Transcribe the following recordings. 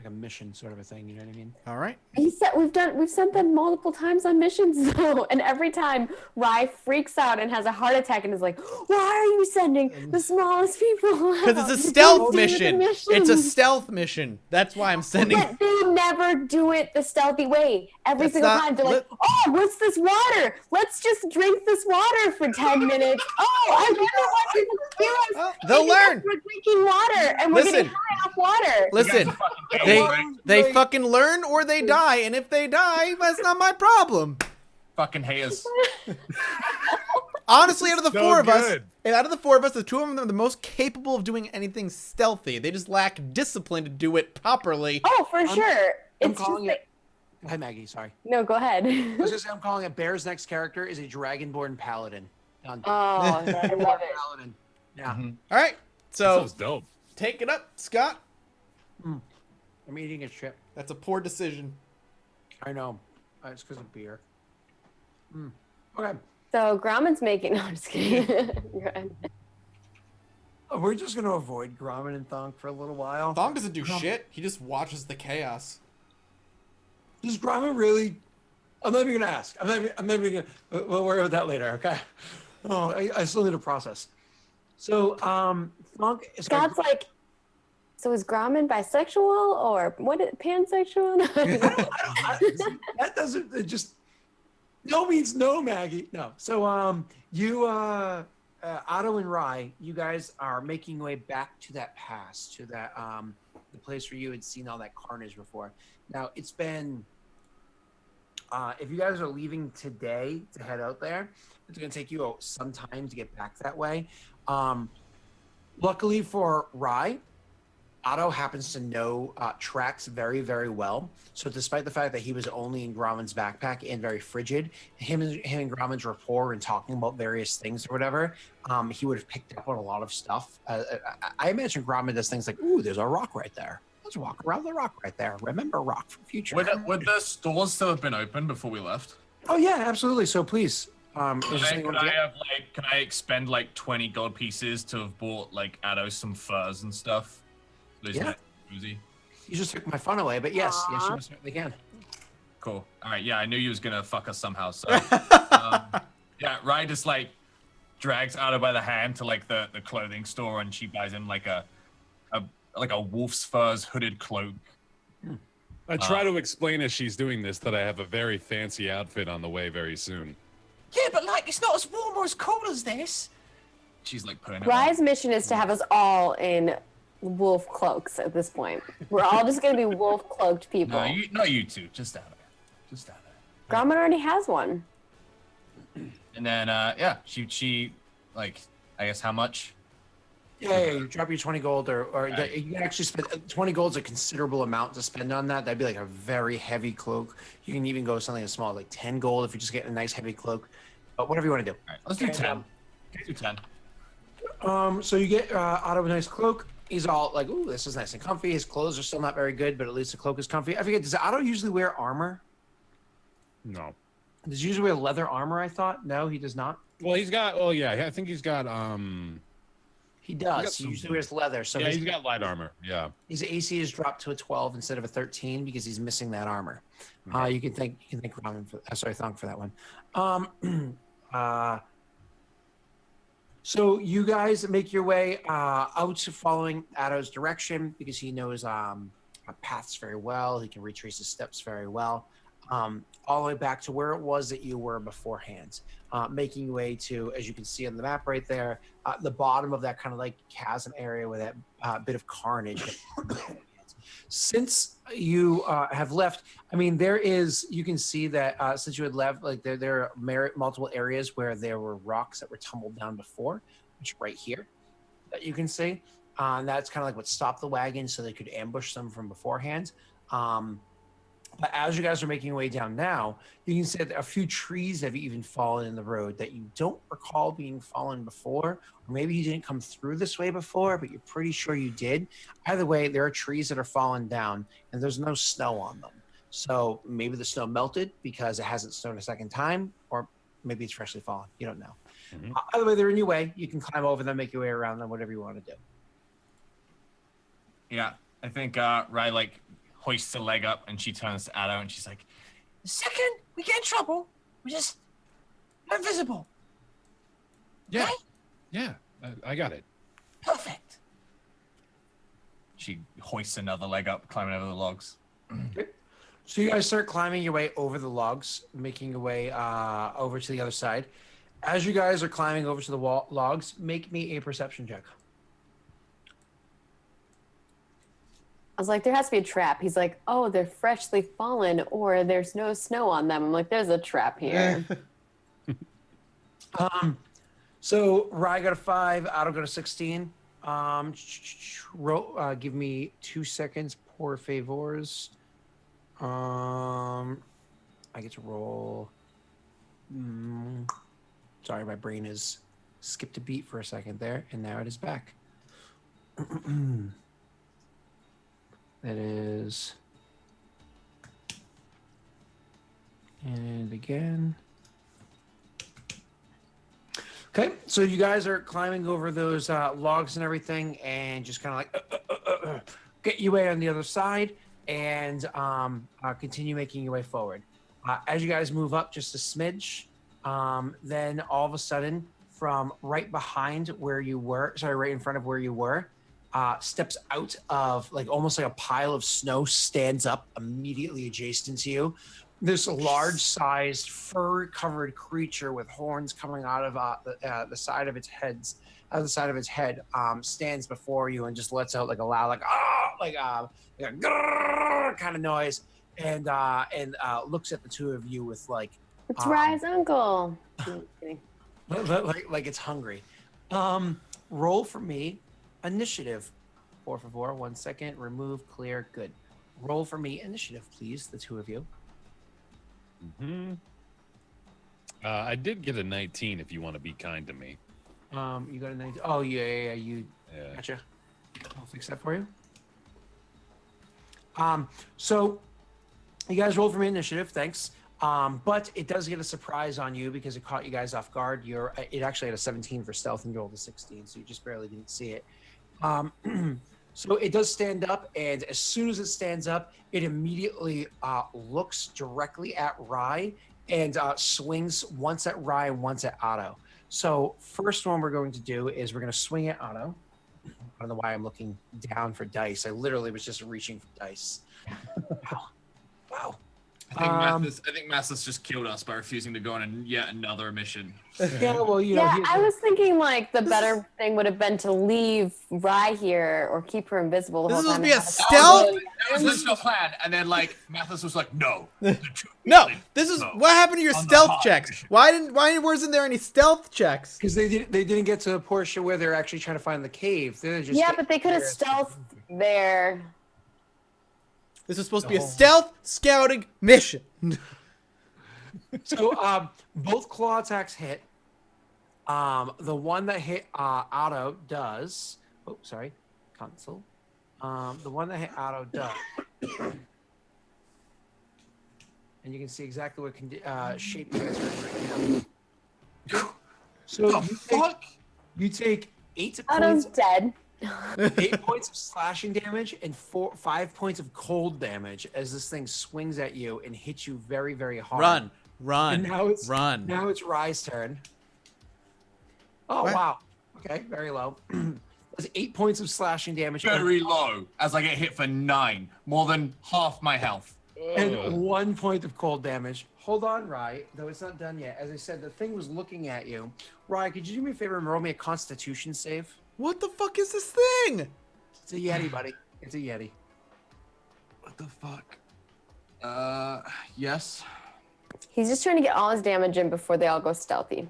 a mission sort of a thing. You know what I mean? All right. He said we've sent them multiple times on missions though, and every time Rye freaks out and has a heart attack and is like, "Why are you sending the smallest people?" Because it's a stealth mission. It's a stealth mission. That's why I'm sending. But they never do it the stealthy way. Every single time they're like, "Oh, what's this water? Let's just drink this water for 10 minutes." Oh, I wonder what people realize. They'll learn. We're drinking water and we're getting high off water. Listen, they fucking learn or they die, and if they die, that's not my problem. Fucking haters. Honestly, out of the four of us, the two of them are the most capable of doing anything stealthy. They just lack discipline to do it properly. Oh, for sure. I'm It's calling just it. Hi, Maggie. Sorry. No, go ahead. I was gonna say I'm calling it. Bear's next character is a dragonborn paladin. Done. Oh, I love it. Paladin. Yeah. All right, so Sounds dope. take it up, Scott. I'm eating a chip. That's a poor decision. I know. It's because of beer. Okay. So Grauman's making. No, I'm just kidding. Go ahead. We're just gonna avoid Grauman and Thonk for a little while. Thong doesn't do shit. He just watches the chaos. Does Grauman really? I'm not even gonna ask. I'm not even gonna. We'll worry about that later. Okay. Oh, I still need to process. So, Thonk is. Scott's like, so is Grauman bisexual or pansexual? That doesn't it just. No means no, Maggie. No. So, you, Otto and Rye, you guys are making your way back to that pass, to that, the place where you had seen all that carnage before. Now, it's been, if you guys are leaving today to head out there, it's going to take you some time to get back that way. Luckily for Rye, Otto happens to know tracks very, very well. So despite the fact that he was only in Grauman's backpack and very frigid, him and Grauman's rapport and talking about various things or whatever, he would have picked up on a lot of stuff. I imagine Grauman does things like, ooh, there's a rock right there. Let's walk around the rock right there. Remember rock for future. Would the stores still have been open before we left? Oh, yeah, absolutely. So please. Can I expend like 20 gold pieces to have bought like Addo some furs and stuff? Yeah. You just took my fun away, but yes, you most certainly can. Cool. All right. Yeah, I knew you was gonna fuck us somehow. So, yeah, Rye just like drags Addo by the hand to like the clothing store, and she buys him like a wolf's furs hooded cloak. I try to explain as she's doing this that I have a very fancy outfit on the way very soon. Yeah, but like it's not as warm or as cold as this. She's like putting it Rye's mission is to have us all in wolf cloaks at this point. We're all just gonna be wolf cloaked people. No, not you two. Just Addo. Just Addo. Grauman already has one. And then yeah, she like I guess how much? Yeah, you drop your 20 gold or you can actually spend 20 gold is a considerable amount to spend on that. That'd be like a very heavy cloak. You can even go something as small as like 10 gold if you're just getting a nice heavy cloak. But whatever you want to do. All right, let's do 10. Let's do 10. So you get out of a nice cloak. He's all like, ooh, this is nice and comfy. His clothes are still not very good, but at least the cloak is comfy. I forget, does Otto usually wear armor? No. Does he usually wear leather armor, I thought? No, he does not. Well, he's got, oh yeah, I think he's got, He does. He usually wears leather. So yeah, he's got light armor, yeah. His AC is dropped to a 12 instead of a 13 because he's missing that armor. Okay. You can thank Ramen for, Thonk for that one. So you guys make your way out following Addo's direction because he knows paths very well. He can retrace his steps very well. All the way back to where it was that you were beforehand. Making your way to, as you can see on the map right there, the bottom of that kind of like chasm area with that bit of carnage. Since you have left, I mean, you can see that since you had left, like there are multiple areas where there were rocks that were tumbled down before, which right here that you can see. And that's kind of like what stopped the wagon so they could ambush them from beforehand. But as you guys are making your way down now, you can see that a few trees have even fallen in the road that you don't recall being fallen before, or maybe you didn't come through this way before, but you're pretty sure you did. Either way, there are trees that are fallen down, and there's no snow on them. So maybe the snow melted because it hasn't snowed a second time, or maybe it's freshly fallen. You don't know. Mm-hmm. Either way, they're in your way. You can climb over them, make your way around them, whatever you want to do. Yeah, I think Rye like hoists a leg up, and she turns to Addo, and she's like, "The second we get in trouble, we just are invisible." Yeah. Okay? Yeah. I got it. Perfect. She hoists another leg up, climbing over the logs. So you guys start climbing your way over the logs, making your way over to the other side. As you guys are climbing over to the logs, make me a perception check. I was like, there has to be a trap. He's like, oh, they're freshly fallen, or there's no snow on them. I'm like, there's a trap here. So Rye got a 5, Otto got a 16. Give me 2 seconds, por favors. I get to roll. Sorry, my brain has skipped a beat for a second there, and now it is back. That is. And again. Okay, so you guys are climbing over those logs and everything, and just kind of like get your way on the other side, and continue making your way forward. As you guys move up just a smidge, then all of a sudden, from right behind where you were, right in front of where you were, steps out of like almost like a pile of snow, stands up immediately adjacent to you. This large-sized, fur-covered creature with horns coming out of the side of its head, stands before you and just lets out like a loud, like a grrr kind of noise, and looks at the two of you with like. It's Rye's uncle. No, kidding. like it's hungry. Roll for me, initiative. Por favor, 1 second. Remove, clear, good. Roll for me, initiative, please. The two of you. I did get a 19 if you want to be kind to me. You got a 19. Oh, yeah. Gotcha. I'll fix that for you. So you guys roll for me initiative, thanks. But it does get a surprise on you because it caught you guys off guard. It actually had a 17 for stealth and you rolled a 16, so you just barely didn't see it. So it does stand up, and as soon as it stands up, it immediately looks directly at Rye and swings once at Rye and once at Otto. So first one we're going to do is we're going to swing at Otto. I don't know why I'm looking down for dice. I literally was just reaching for dice. Wow. I think Mathis just killed us by refusing to go on yet another mission. Yeah, well, I was thinking like the better thing would have been to leave Rye here or keep her invisible the whole time. This would be a stealth. That was the original plan, and then like Mathis was like, "No, no. This is what happened to your stealth checks. Why wasn't there any stealth checks? Because they didn't get to the portion where they're actually trying to find the cave. But they could have stealthed there. This was supposed to be a stealth scouting mission. So both claw attacks hit. The one that hit Otto does. Oh, sorry, console. The one that hit Otto does. And you can see exactly what shape you guys are in right now. So you take 8 Otto's points. dead. 8 points of slashing damage and 5 points of cold damage as this thing swings at you and hits you very, very hard. Run. And now it's run. Now it's Rye's turn. Oh what? Wow. Okay, very low. That's 8 points of slashing damage. Very low, as I get hit for 9, more than half my health. And 1 point of cold damage. Hold on, Rye, though it's not done yet. As I said, the thing was looking at you. Rye, could you do me a favor and roll me a Constitution save? What the fuck is this thing? It's a Yeti, buddy. It's a Yeti. What the fuck? Yes. He's just trying to get all his damage in before they all go stealthy.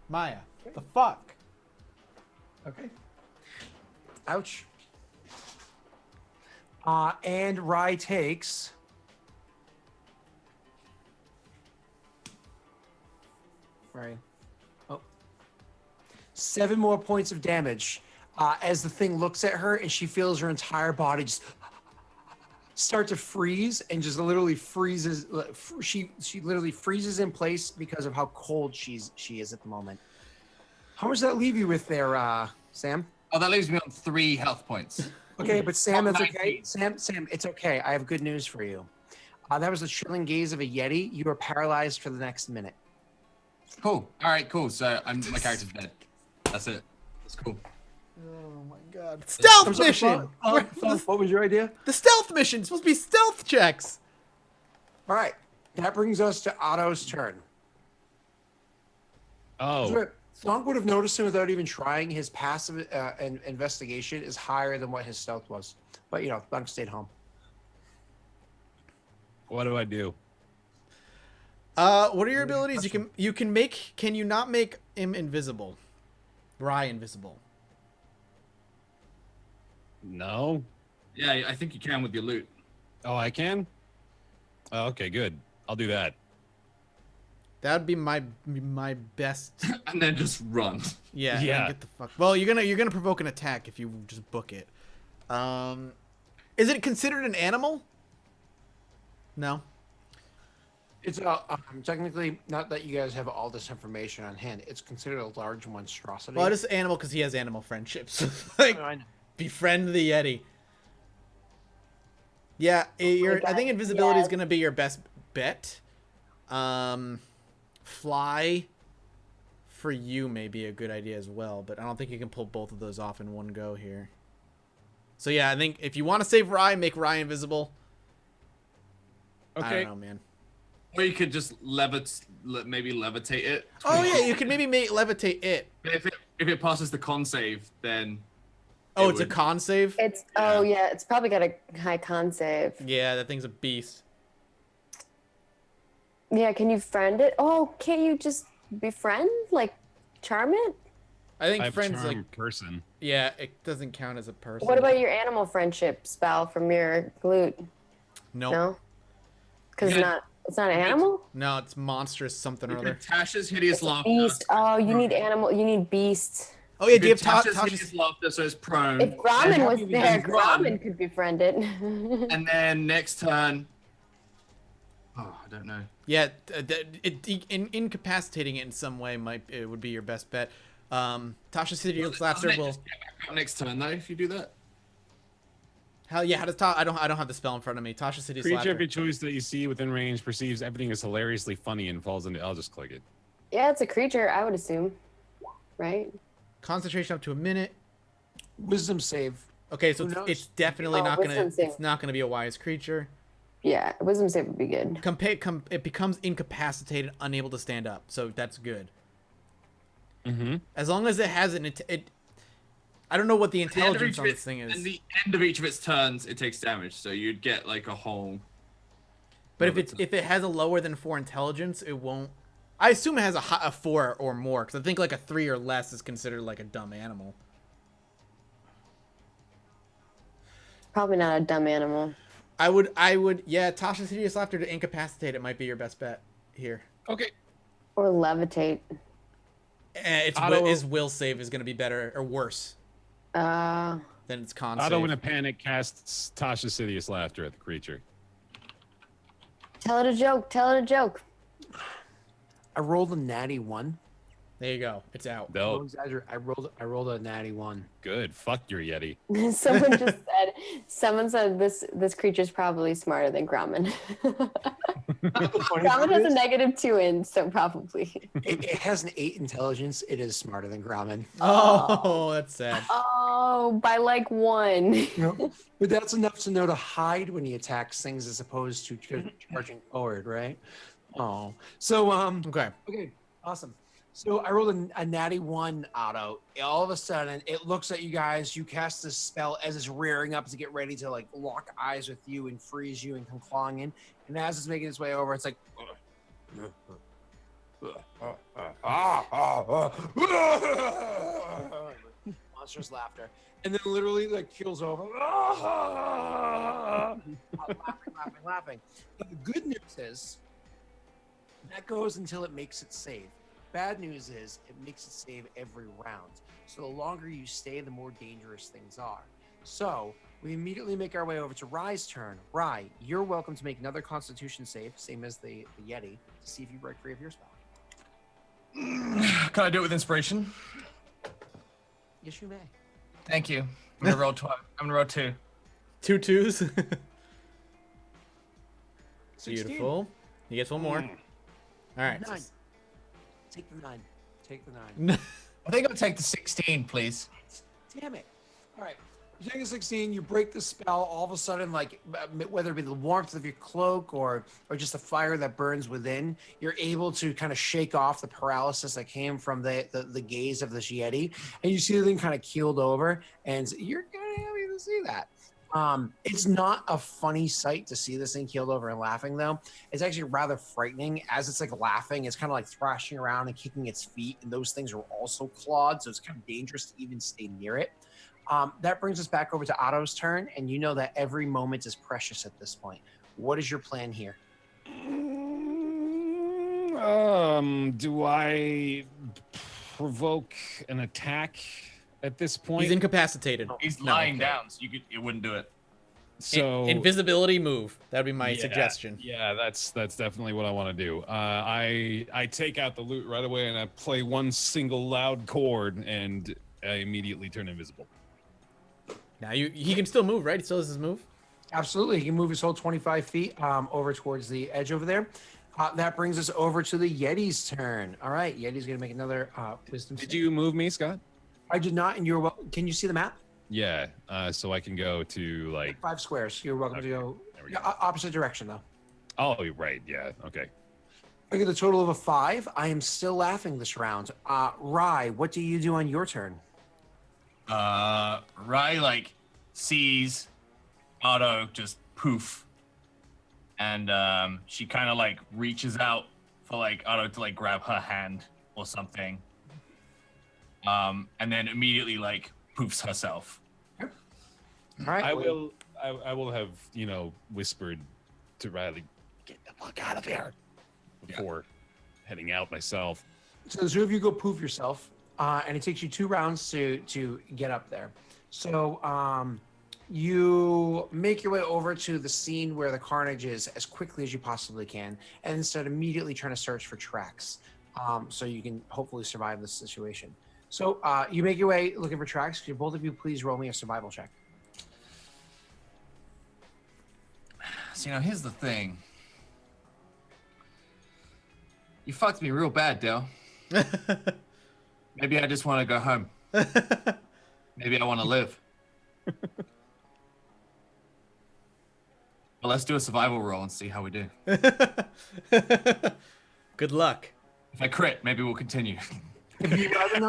Maya, the fuck? Okay. Ouch. And Rye takes. Right. 7 more points of damage as the thing looks at her and she feels her entire body just start to freeze and just literally freezes. She literally freezes in place because of how cold she is at the moment. How much does that leave you with there, Sam? Oh, that leaves me on 3 health points. Okay, but Sam, that's okay. 19. Sam, it's okay. I have good news for you. That was the chilling gaze of a Yeti. You are paralyzed for the next minute. Cool. All right, cool. So my character's dead. That's it. That's cool. Oh my god. Stealth mission! What was your idea? The stealth mission! It's supposed to be stealth checks! All right, that brings us to Otto's turn. Oh, Thonk would have noticed him without even trying. His passive investigation is higher than what his stealth was. But, you know, Thonk stayed home. what do I do? What are your abilities? Can you not make him invisible? Rye invisible. No. Yeah, I think you can with your loot. Oh, I can? Oh, okay, good. I'll do that. That'd be my best. And then just run. Yeah. Yeah. Get the fuck. Well, you're gonna provoke an attack if you just book it. Is it considered an animal? No. It's technically, not that you guys have all this information on hand, it's considered a large monstrosity. Well, it is animal because he has animal friendships. Like, I know. befriend the Yeti. Yeah, I think invisibility is gonna be your best bet. Fly for you may be a good idea as well, but I don't think you can pull both of those off in one go here. So yeah, I think if you want to save Rye, make Rye invisible. Okay. I don't know, man. Or you could just maybe levitate it. Oh yeah, you can maybe levitate it. But if it passes the con save, then Oh, it's a con save? It's it's probably got a high con save. Yeah, that thing's a beast. Yeah, can you friend it? Oh, can't you just befriend? Like, charm it? I think I friends charm like person. yeah, it doesn't count as a person. What about your animal friendship spell from your glute? Nope. No? Because Yeah. it's not an animal? No, it's monstrous something or you other. could Tasha's hideous laughter. Beast. Oh, you need animal. You need beast. Oh yeah, do you have Tasha's Tasha's? hideous laughter, so it's prone. If Grommen have was you there, been run? Grommen could befriend it. And then next turn. Oh, I don't know. Yeah, incapacitating it in some way would be your best bet. Tasha's hideous laughter Doesn't it will. just get back up next turn though if you do that? Hell yeah! How does I don't have the spell in front of me. Tasha's hideous Creature laughter. of your choice that you see within range perceives everything is hilariously funny and falls into. I'll just click it. Yeah, it's a creature, I would assume. Right? Concentration up to a minute. Wisdom save. Okay, so Who knows? it's definitely Oh, not gonna. wisdom save. It's not gonna be a wise creature. Yeah, wisdom save would be good. It becomes incapacitated, unable to stand up. So that's good. Mm-hmm. As long as it has I don't know what the At the end of intelligence each on of this thing At is. the end of each of its turns, it takes damage, so you'd get like a whole. But if it has a lower than 4 intelligence, it won't. I assume it has a 4 or more, because I think like a 3 or less is considered like a dumb animal. Probably not a dumb animal. I would, yeah. Tasha's hideous laughter to incapacitate it might be your best bet here. Okay. Or levitate. His will save is going to be better or worse than its con Otto, in a save. panic, casts Tasha's hideous laughter at the creature. Tell it a joke. Tell it a joke. I rolled a natty 1. There you go. It's out. No Dope. exaggerate. I rolled a natty 1. Good. Fuck your Yeti. Someone said this creature's probably smarter than Grommen. Grommen has a -2 in, so probably. It has an 8 intelligence. It is smarter than Grommen. Oh, that's sad. Oh, by like 1. But that's enough to know to hide when he attacks things as opposed to charging forward, right? Oh, so Okay. okay, awesome. So I rolled a natty 1, Otto. All of a sudden, it looks at you guys. You cast this spell as it's rearing up to get ready to like lock eyes with you and freeze you and come clawing in. And as it's making its way over, it's like. Monstrous laughter, and then literally like keels over. Laughing. But the good news is that goes until it makes it save. Bad news is it makes it save every round. So the longer you stay, the more dangerous things are. So we immediately make our way over to Rye's turn. Rye, you're welcome to make another Constitution save, same as the Yeti, to see if you break free of your spell. Can I do it with inspiration? Yes, you may. Thank you. I'm gonna roll 12. I'm gonna roll 2. 2 twos. 16. Beautiful. He gets one more. All right. 9. Take the 9. Take the 9. I think I'll take the 16, please. Damn it. All right. You take a 16, you break the spell, all of a sudden, like, whether it be the warmth of your cloak or just the fire that burns within, you're able to kind of shake off the paralysis that came from the gaze of this Yeti. And you see the thing kind of keeled over, and you're kind of happy to see that. It's not a funny sight to see this thing keeled over and laughing, though. It's actually rather frightening. As it's like laughing, it's kind of like thrashing around and kicking its feet, and those things are also clawed, so it's kind of dangerous to even stay near it. That brings us back over to Otto's turn, and you know that every moment is precious at this point. What is your plan here? Do I provoke an attack at this point? He's incapacitated. He's No, lying okay. down, so it wouldn't do it. So Invisibility move. That'd be my yeah, suggestion. Yeah, that's definitely what I want to do. I take out the loot right away and I play one single loud chord and I immediately turn invisible. Now he can still move, right? He still has his move. Absolutely. He can move his whole 25 feet over towards the edge over there. That brings us over to the Yeti's turn. All right, Yeti's going to make another wisdom Did save. you move me, Scott? I did not, and you're well. Can you see the map? Yeah, so I can go to like. 5 squares. You're welcome to go. There we Yeah, go. opposite direction, though. Oh, right. Yeah. Okay. I get a total of a 5. I am still laughing this round. Rye, what do you do on your turn? Rai like sees Otto just poof, and she kind of like reaches out for like Otto to like grab her hand or something, and then immediately like poofs herself. All right. I will have whispered to Riley, "Get the fuck out of here," before heading out myself. So the two of you go poof yourself, and it takes you 2 rounds to get up there. So you make your way over to the scene where the carnage is as quickly as you possibly can, and then start immediately trying to search for tracks, so you can hopefully survive this situation. So you make your way looking for tracks. Could both of you please roll me a survival check? So here's the thing. You fucked me real bad, Dale. Maybe I just want to go home. Maybe I want to live. But let's do a survival roll and see how we do. Good luck. If I crit, maybe we'll continue. If you'd rather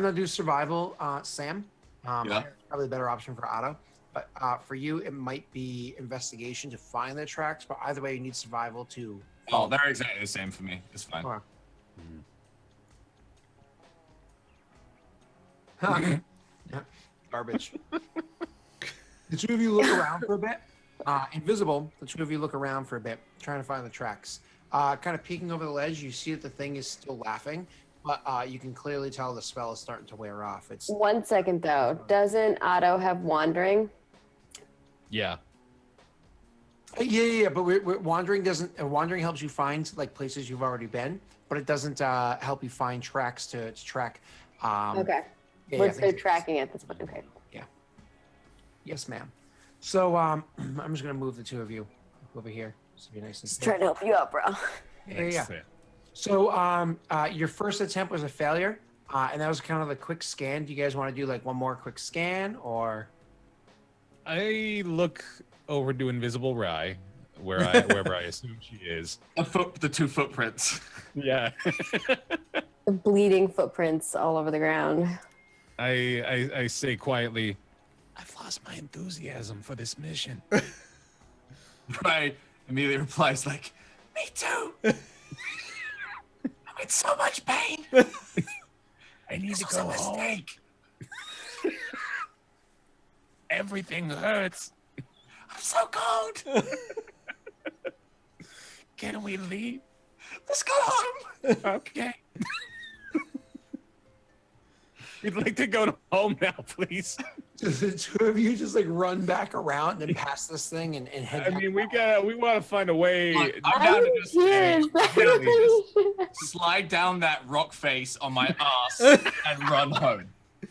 not do survival, Sam, Yeah. probably a better option for Otto. But for you, it might be investigation to find the tracks. But either way, you need survival to. Oh, they're exactly the same for me. It's fine. Okay. Garbage. The two of you look around for a bit. Invisible, the two of you look around for a bit, trying to find the tracks. Kind of peeking over the ledge, you see that the thing is still laughing, but you can clearly tell the spell is starting to wear off. It's 1 second though. Doesn't Otto have wandering? Yeah. yeah. But wandering doesn't. Wandering helps you find like places you've already been, but it doesn't help you find tracks to track. Okay. Yeah, What's things- their tracking at this point? Okay. Yes, ma'am. So I'm just gonna move the two of you over here. So be nice and Just safe. trying to help you out, bro. Yeah. So your first attempt was a failure, and that was kind of the quick scan. Do you guys want to do like one more quick scan, or? I look over to Invisible Rye, wherever I assume she is. The 2 footprints. Yeah. The bleeding footprints all over the ground. I say quietly, I've lost my enthusiasm for this mission. Right. Immediately replies like, me too. I'm in so much pain. I need to This was a go home. mistake. Everything hurts. I'm so cold. Can we leave? Let's go home. Okay. We'd like to go home now, please. The two of you just like run back around and past this thing and head. I back mean, we out. want to find a way. Look, I'm down to just Yes, slide down that rock face on my ass and run home.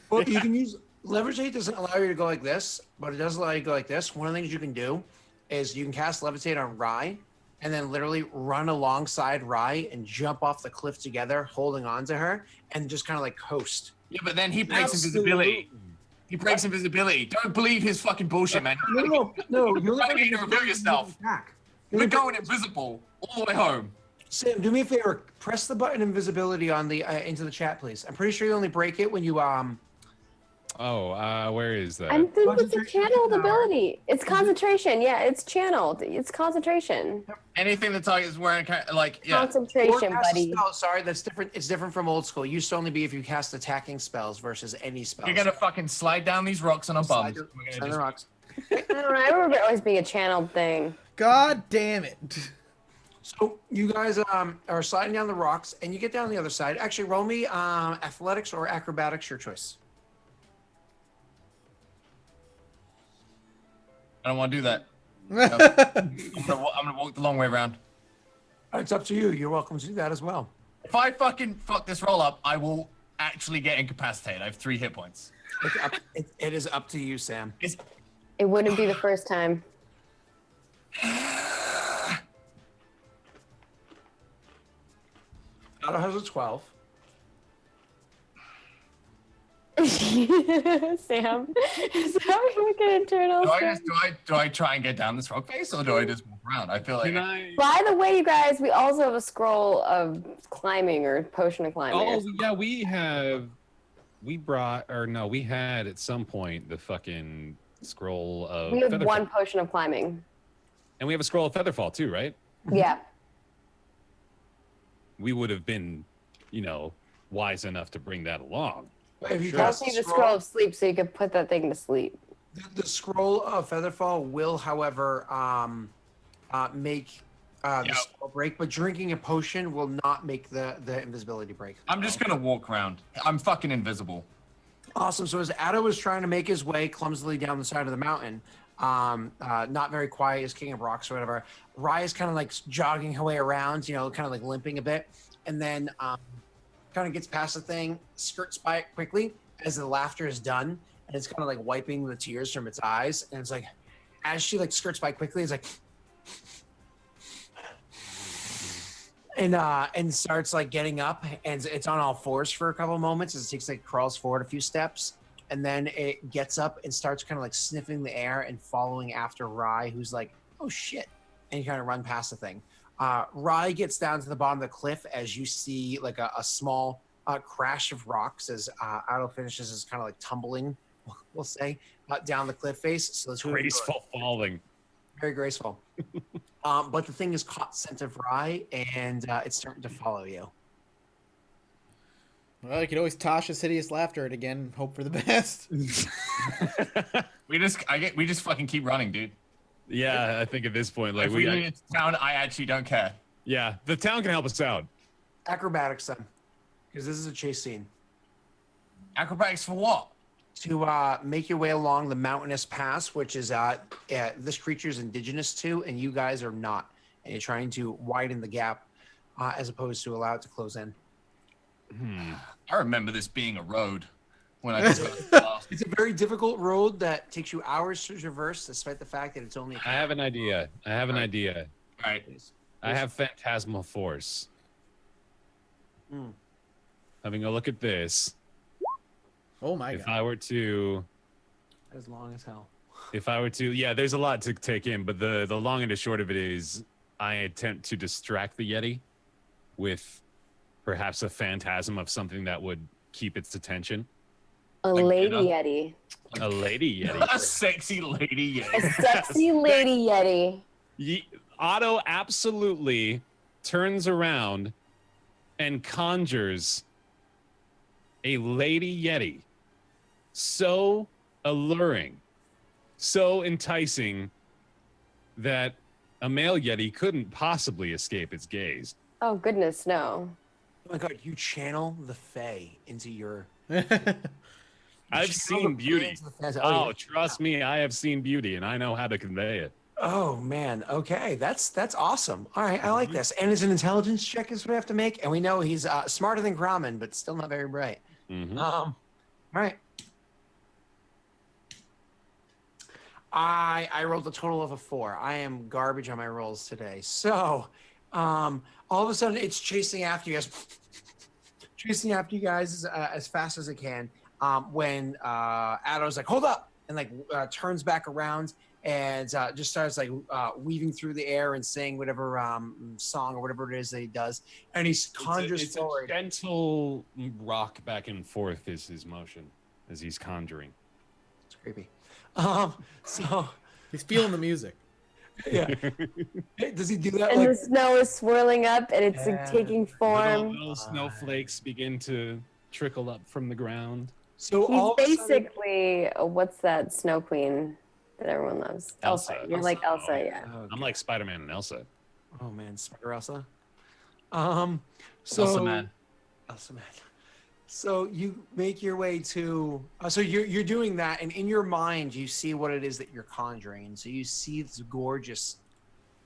Well, you can use Levitate doesn't allow you to go like this, but it does allow you to go like this. One of the things you can do is you can cast Levitate on Rye and then literally run alongside Rye and jump off the cliff together, holding on to her, and just kind of like coast. Yeah, but then he breaks invisibility. He breaks invisibility. Don't believe his fucking bullshit, man. No. You're trying to reveal yourself. We're going invisible all the way home. Sam, do me a favor. Press the button invisibility on the into the chat, please. I'm pretty sure you only break it when you where is that? I think it's a channeled ability. It's concentration. Yeah, it's channeled. It's concentration. Anything that targets wearing like Concentration, buddy. Spell, sorry, that's different. It's different from old school. It used to only be if you cast attacking spells versus any spells. You're gonna fucking slide down these rocks on our bums. Slide the rocks. I don't know. I remember it always being a channeled thing. God damn it. So you guys are sliding down the rocks, and you get down the other side. Actually, roll me athletics or acrobatics, your choice. I don't want to do that. I'm gonna walk the long way around. It's up to you. You're welcome to do that as well. If I fucking fuck this roll up, I will actually get incapacitated. I have 3 hit points. It is up to you, Sam. It wouldn't be the first time. Otto has a 12. Sam, is that what you're internal? Do I try and get down this rock face, or do I just move around? I feel like. By the way, you guys, we also have a scroll of climbing or potion of climbing. Oh yeah, we had at some point the fucking scroll of. We have Featherfall. one potion of climbing. And we have a scroll of Featherfall too, right? Yeah. We would have been, wise enough to bring that along. If you I also need the scroll of sleep so you can put that thing to sleep. The scroll of Featherfall will, however, make the spell break, but drinking a potion will not make the invisibility break. I'm just gonna walk around. I'm fucking invisible. Awesome. So as Addo was trying to make his way clumsily down the side of the mountain, not very quiet, as king of rocks or whatever, Rye is kind of like jogging her way around, kind of like limping a bit, and then kind of gets past the thing, skirts by it quickly as the laughter is done, and it's kind of like wiping the tears from its eyes, and it's like, as she like skirts by quickly, it's like, and starts like getting up, and it's on all fours for a couple of moments as it takes like crawls forward a few steps, and then it gets up and starts kind of like sniffing the air and following after Rye, who's like, oh shit, and you kind of run past the thing. Rye gets down to the bottom of the cliff as you see like a small crash of rocks as Otto finishes is kind of like tumbling, we'll say, down the cliff face. So it's graceful falling. Very graceful. But the thing is caught scent of Rye, and it's starting to follow you. Well, you could always Tasha's hideous laughter it again. Hope for the best. We just fucking keep running, dude. Yeah, I think at this point, like if we need a town, I actually don't care. Yeah, the town can help us out. Acrobatics then, because this is a chase scene. Acrobatics for what? To make your way along the mountainous pass, which is this creature is indigenous to, and you guys are not. And you're trying to widen the gap as opposed to allow it to close in. I remember this being a road when I just got lost. It's a very difficult road that takes you hours to traverse, despite the fact that it's only. I have an idea. All right. I have Phantasmal Force. Having a look at this. Oh my If god. I were to, As long as hell. yeah, there's a lot to take in, but the long and the short of it is, I attempt to distract the Yeti with perhaps a phantasm of something that would keep its attention. A lady yeti. A lady Yeti. A sexy lady Yeti. A sexy lady yeti. Otto absolutely turns around and conjures a lady Yeti. So alluring, so enticing that a male Yeti couldn't possibly escape its gaze. Oh goodness, no. Oh my god, you channel the Fae into your. I've seen beauty. Oh, Oh, trust me, I have seen beauty, and I know how to convey it. Oh man, okay, that's awesome. All right, I like this. And it's an intelligence check is what we have to make, and we know he's smarter than Grauman, but still not very bright. Mm-hmm. All right. I rolled a total of a 4. I am garbage on my rolls today. So, all of a sudden, it's chasing after you guys, as fast as it can. When Addo's like, hold up, and like turns back around and just starts like weaving through the air and saying whatever song or whatever it is that he does, and he conjures it's forward. A gentle rock back and forth is his motion as he's conjuring. It's creepy. So He's feeling the music. yeah, does he do that? And Like, the snow is swirling up, and it's like, taking form. Little snowflakes begin to trickle up from the ground. so He's all of a sudden- basically what's that snow queen that everyone loves? Elsa. Elsa. You're like Elsa, yeah. Oh, I'm like Spider-Man and Elsa. oh man, Spider Elsa. So Elsa man. Elsa man. So you make your way to. So you're doing that, and in your mind, you see what it is that you're conjuring, and so you see this gorgeous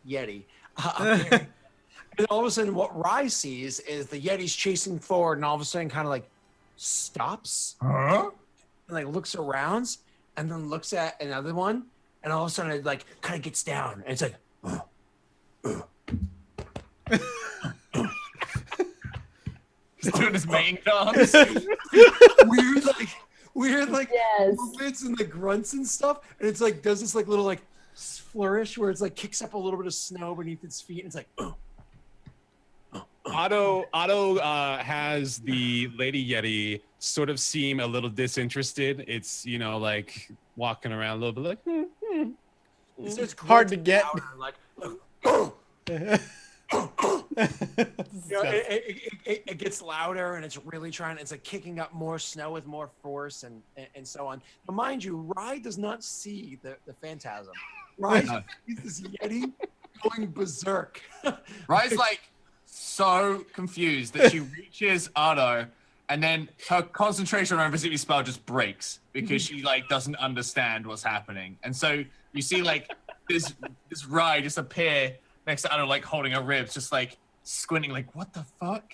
Yeti. Up there. And all of a sudden, what Rye sees is the Yeti's chasing forward, and all of a sudden, kind of like stops, Huh? and like looks around, and then looks at another one, and all of a sudden, it like kind of gets down, and it's like. He's doing his main dance. weird like Yes. movements and the grunts and stuff, and it's like does this like little like flourish where it's like kicks up a little bit of snow beneath its feet, and it's like Otto has the Lady Yeti sort of seem a little disinterested. It's, you know, like walking around a little bit like, it starts Hard to grunting get. louder, like it gets louder, and it's really trying. It's like kicking up more snow with more force, and so on. But mind you, Rye does not see the phantasm. Rye sees this Yeti going berserk. Rye's like so confused that she reaches Otto, and then her concentration on invisibility spell just breaks because she like doesn't understand what's happening. And so you see like this Rye just appear next to Otto, like holding her ribs, just like squinting, like what the fuck?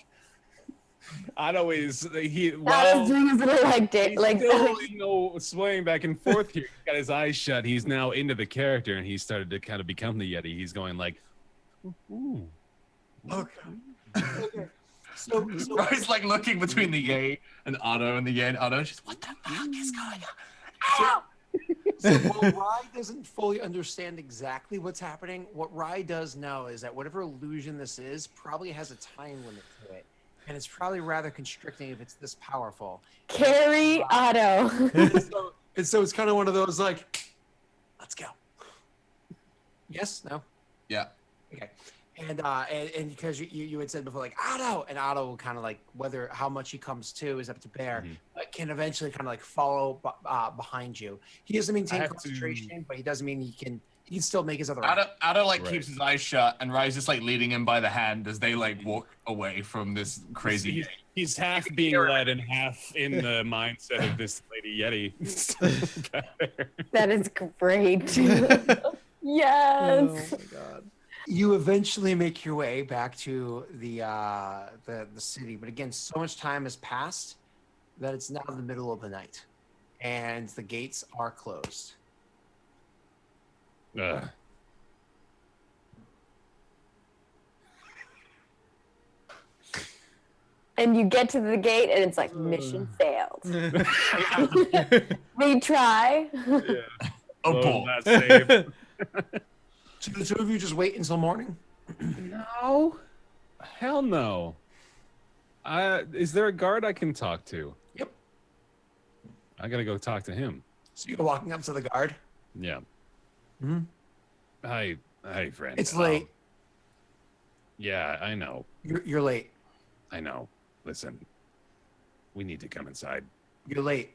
Otto is Otto's while doing his little like he's like still, you know, swaying back and forth here. He's got his eyes shut. He's now into the character, and he's started to kind of become the Yeti. He's going like, ooh. Okay. So Rye's like looking between the Yay and Otto, and the Yay and Otto. She's what the fuck is going on? So while Rye doesn't fully understand exactly what's happening, what Rye does know is that whatever illusion this is probably has a time limit to it. And it's probably rather constricting if it's this powerful. carry Otto. And so it's kind of one of those like, let's go. Yes? No? Yeah. Okay. And because you had said before, like Otto, and Otto will kind of like whether how much he comes to is up to bear, but can eventually kind of like follow behind you. He doesn't maintain concentration, but he doesn't mean he can still make his other. Otto like keeps his eyes shut, and Rye's just like leading him by the hand as they like walk away from this crazy. He's half being led and half in the mindset of this Lady Yeti. That is great. Yes. Oh my god. You eventually make your way back to the city, but again, so much time has passed that it's now the middle of the night, and the gates are closed. And you get to the gate, and it's like mission failed. They try. Oh, Well, boy. that's safe. So the two of you just wait until morning. No. Hell no. Is there a guard I can talk to? Yep. I gotta go talk to him. So you're walking up to the guard. Yeah. Mm-hmm. Hi, friend. It's late. Yeah, I know. You're late. I know. Listen, we need to come inside. You're late.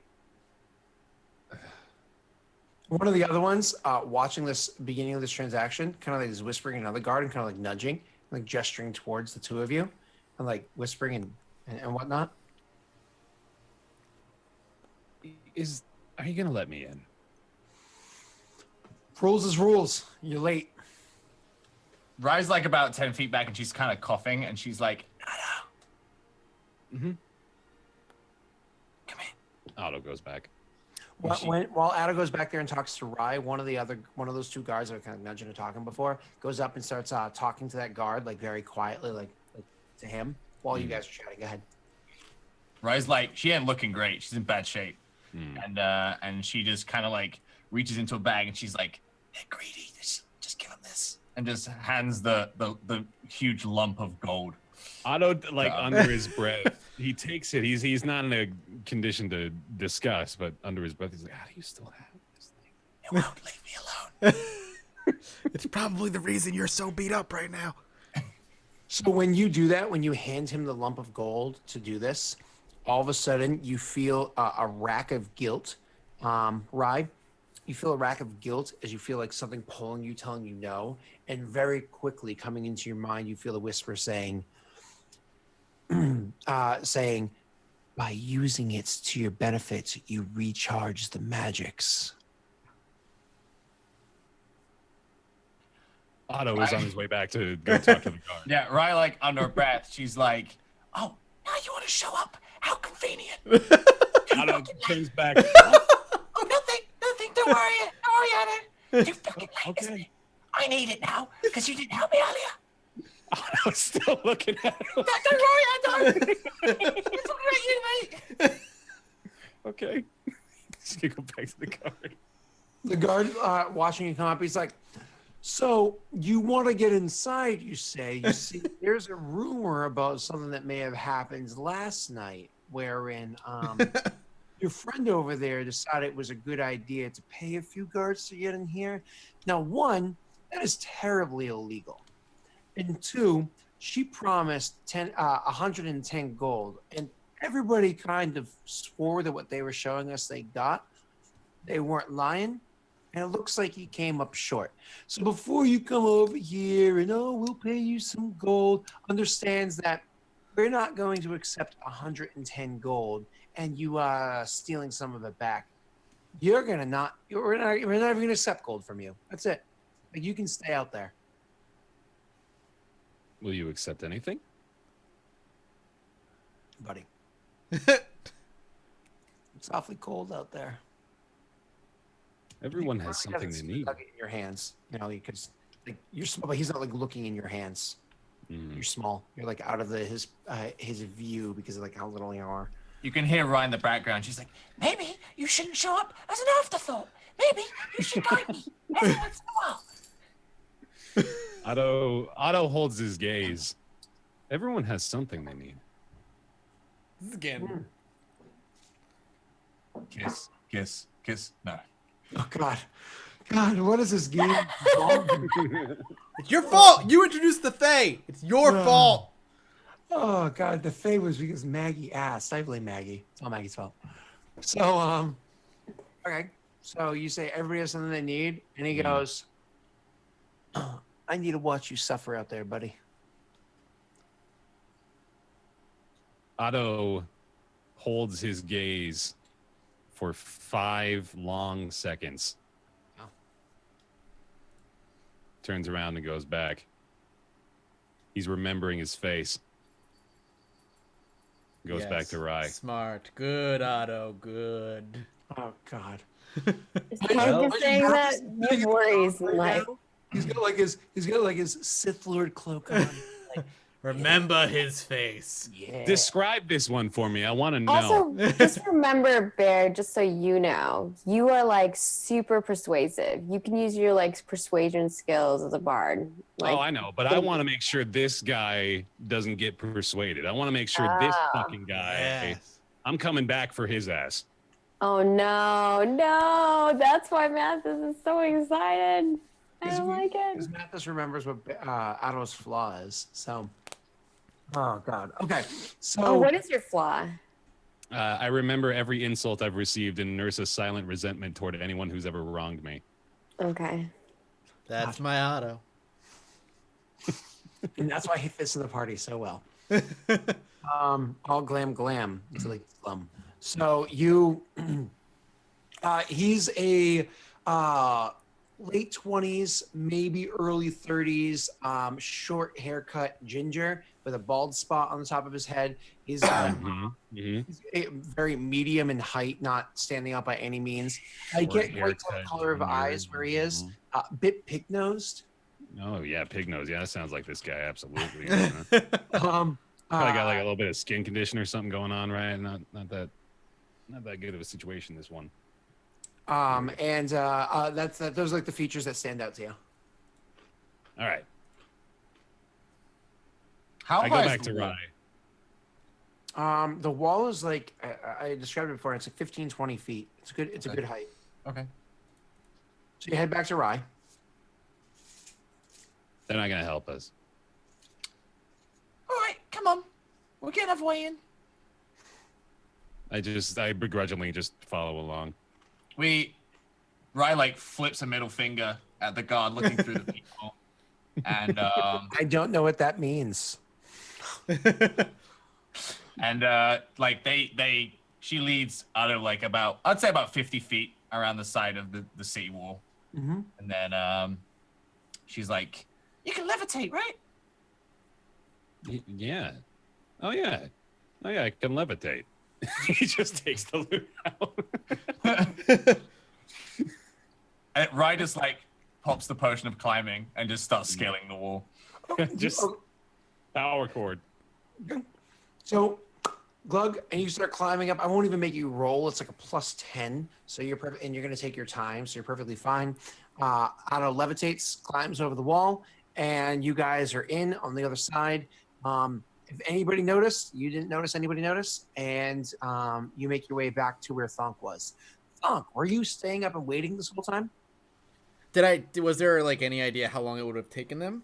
One of the other ones, watching this beginning of this transaction, kind of like is whispering another guard and kind of like nudging, like gesturing towards the two of you, and like whispering and whatnot. Are you gonna let me in? Rules is rules. You're late. Rye's like about 10 feet back, and she's kind of coughing, and she's like, Mm-hmm. Come in. Otto goes back. While Ada goes back there and talks to Rye, one of those two guards that I kind of mentioned talking before goes up and starts talking to that guard like very quietly, like to him while you guys are chatting. Go ahead. Rye's like, she ain't looking great. She's in bad shape, and she just kind of like reaches into a bag and she's like, "They're greedy. Just give them this," and just hands the huge lump of gold. Otto, like under his breath, he takes it. He's not in a condition to discuss, but under his breath, he's like, "How do you still have this thing? It won't leave me alone." It's probably the reason you're so beat up right now. So when you do that, when you hand him the lump of gold to do this, all of a sudden you feel a rack of guilt. Rye, you feel a rack of guilt as you feel like something pulling you, telling you no, and very quickly coming into your mind, you feel a whisper saying, saying, "By using it to your benefit, you recharge the magics." Otto is on his way back to go talk to the guard. Yeah, Rye, like under her breath, she's like, "Oh, now you want to show up? How convenient." Otto turns back. Oh, nothing. Don't worry, Ada. You fucking late, isn't it? I need it now because you didn't help me earlier. Otto's still looking at him. Don't worry, I don't. It's all right, you, mate. Okay. Just gonna go back to the guard. The guard watching you come up, he's like, "So you want to get inside, you say? You see, there's a rumor about something that may have happened last night, wherein your friend over there decided it was a good idea to pay a few guards to get in here. Now, one, that is terribly illegal. And two, she promised 110 gold, and everybody kind of swore that what they were showing us they got. They weren't lying, and it looks like he came up short. So before you come over here and, we'll pay you some gold, understands that we're not going to accept 110 gold and you stealing some of it back. We're not even gonna accept gold from you. That's it. Like, you can stay out there." Will you accept anything? Buddy. It's awfully cold out there. Everyone has something they need. Nugget in your hands, because like you're small, but he's not like looking in your hands. You're small. You're like out of his view because of like how little you are. You can hear Rye in the background. She's like, "Maybe you shouldn't show up as an afterthought. Maybe you should guide me every once in a while." Otto holds his gaze. Everyone has something they need. This is again. Kiss, kiss, kiss. No. Oh God, what is this game? It's your fault. You introduced the Fae. It's your fault. Oh God, the Fae was because Maggie asked. I blame Maggie. It's all Maggie's fault. So okay. So you say everybody has something they need, and he goes, "I need to watch you suffer out there, buddy." Otto holds his gaze for 5 long seconds. Oh. Turns around and goes back. He's remembering his face. Goes back to Rye. Smart. Good, Otto. Good. Oh God. Hank is saying that he worries. Like, he's got like his Sith Lord cloak on. Like, Remember his face. yeah. Describe this one for me. I want to know. also, just remember, Bear, just so you know, you are like super persuasive. You can use your like persuasion skills as a bard. Like, I know, but I want to make sure this guy doesn't get persuaded. I want to make sure this fucking guy. Yes. I'm coming back for his ass. Oh no, that's why Mathis is so excited. I don't like it. Because Mathis remembers what Otto's flaw is. So, oh God. Okay. So, Oh, what is your flaw? I remember every insult I've received and nurse a silent resentment toward anyone who's ever wronged me. Okay. That's my Otto. and that's why he fits in the party so well. All glam to like glum. So you, he's a late 20s, maybe early 30s, short haircut ginger, with a bald spot on the top of his head. He's, Mm-hmm. he's very medium in height, not standing up by any means. I Short can't quite tell the haircut, color of beard. eyes where he is. Bit pig-nosed. Oh yeah, pig nose. Yeah, that sounds like this guy. Absolutely. Um, Probably got like a little bit of skin condition or something going on, right? Not that good of a situation. This one. those are like the features that stand out to you. All right. How I go high is back the to wall? Rye. The wall is like I described it before. It's like 15, 20 feet. It's good. It's a good height. Okay. So you head back to Rye. They're not gonna help us. All right, come on. We're getting halfway in. I begrudgingly just follow along. Rye like flips a middle finger at the guard looking through the people. And I don't know what that means. she leads out of like I'd say about 50 feet around the side of the city wall. Mm-hmm. And then she's like, "You can levitate, right?" Yeah. Oh yeah. I can levitate. He just takes the loot out. And Rye just like pops the potion of climbing and just starts scaling the wall. Just power cord. So, Glug, and you start climbing up. I won't even make you roll. It's like a +10. So you're perfect, and you're going to take your time. So you're perfectly fine. Otto levitates, climbs over the wall, and you guys are in on the other side. If anybody noticed, you didn't notice anybody notice, and you make your way back to where Thonk was. Thonk, were you staying up and waiting this whole time? Was there like any idea how long it would have taken them?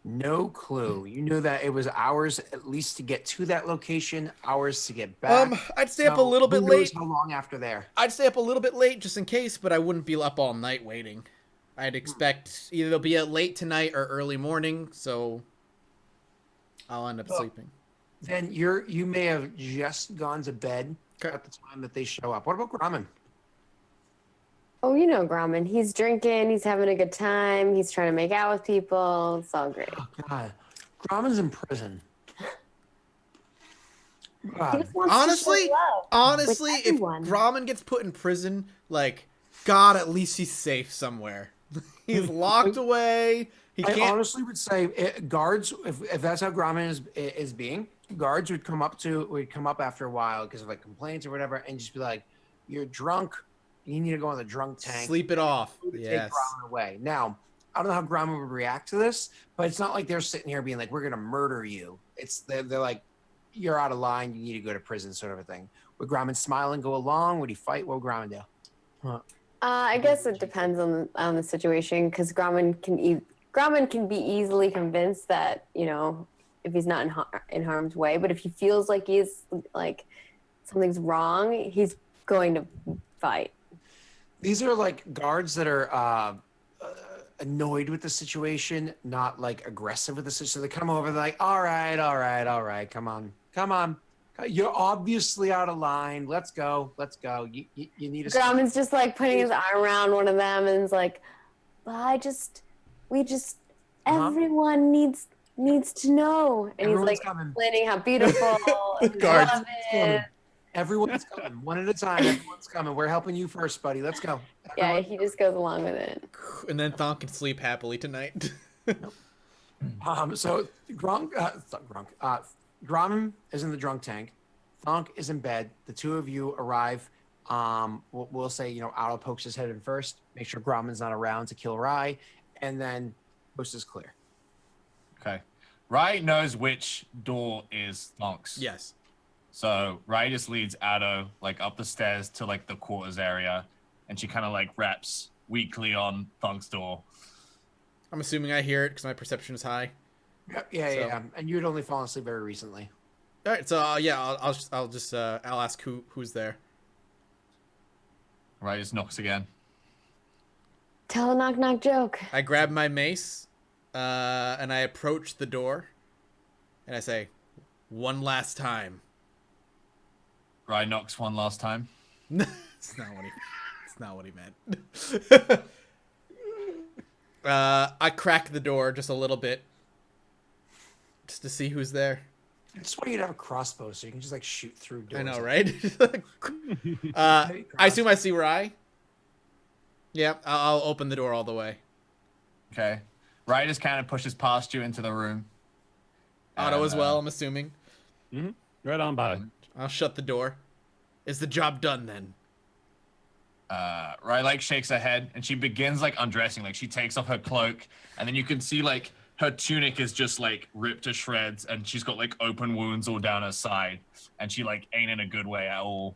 No clue. You knew that it was hours at least to get to that location, hours to get back. I'd stay up a little bit who knows late. How long after there? I'd stay up a little bit late just in case, but I wouldn't be up all night waiting. I'd expect either they'll be at late tonight or early morning, so I'll end up sleeping. Then you may have just gone to bed Okay. at the time that they show up. What about Grumman? Oh, you know Grumman. He's drinking. He's having a good time. He's trying to make out with people. It's all great. Oh God, Grumman's in prison. He God. just wants to show love Honestly, with if everyone. Grumman gets put in prison, like, God, at least he's safe somewhere. He's locked away. He I can't. honestly would say guards, if that's how Grumman is being, guards would come up after a while because of like complaints or whatever, and just be like, "You're drunk. You need to go on the drunk tank. Sleep it off. Take Yes. Grumman away." Now, I don't know how Grumman would react to this, but it's not like they're sitting here being like, "We're gonna murder you." They're like, "You're out of line. You need to go to prison," sort of a thing. Would Grumman smile and go along? Would he fight? What would Grumman do? I guess it depends on the situation because Grumman can be easily convinced that if he's not in harm's way, but if he feels like he's like something's wrong, he's going to fight. These are like guards that are annoyed with the situation, not like aggressive with the situation. So they come over, they're like, all right, come on. You're obviously out of line. Let's go. You need to. Grumman's just like putting his arm around one of them and is like, everyone needs to know. And Everyone's he's like coming. explaining how beautiful Guards. love is. Everyone's coming. One at a time. Everyone's coming. We're helping you first, buddy. Let's go. Yeah, he just goes along with it. And then Thonk can sleep happily tonight. So Grumman is in the drunk tank. Thonk is in bed. The two of you arrive. We'll say, Otto pokes his head in first. Make sure Grumman's not around to kill Rye, and then coast is clear. Okay. Rye knows which door is Thonk's. Yes. So Rye just leads Addo like up the stairs to like the quarters area, and she kind of like raps weakly on Thonk's door. I'm assuming I hear it because my perception is high. Yeah. And you had only fallen asleep very recently. All right, so I'll ask who's there. Rye just knocks again. Tell a knock joke. I grab my mace, and I approach the door, and I say, "One last time." Rye knocks one last time. It's not what he meant. I crack the door just a little bit, just to see who's there. I just want you to have a crossbow so you can just like shoot through doors. I know, right? I assume I see Rye. Yeah, I'll open the door all the way. Okay. Rye just kind of pushes past you into the room. Otto And, as well, I'm assuming. Right on by. I'll shut the door. Is the job done then? Rye like shakes her head and she begins like undressing. Like she takes off her cloak and then you can see like her tunic is just like ripped to shreds and she's got like open wounds all down her side and she like ain't in a good way at all.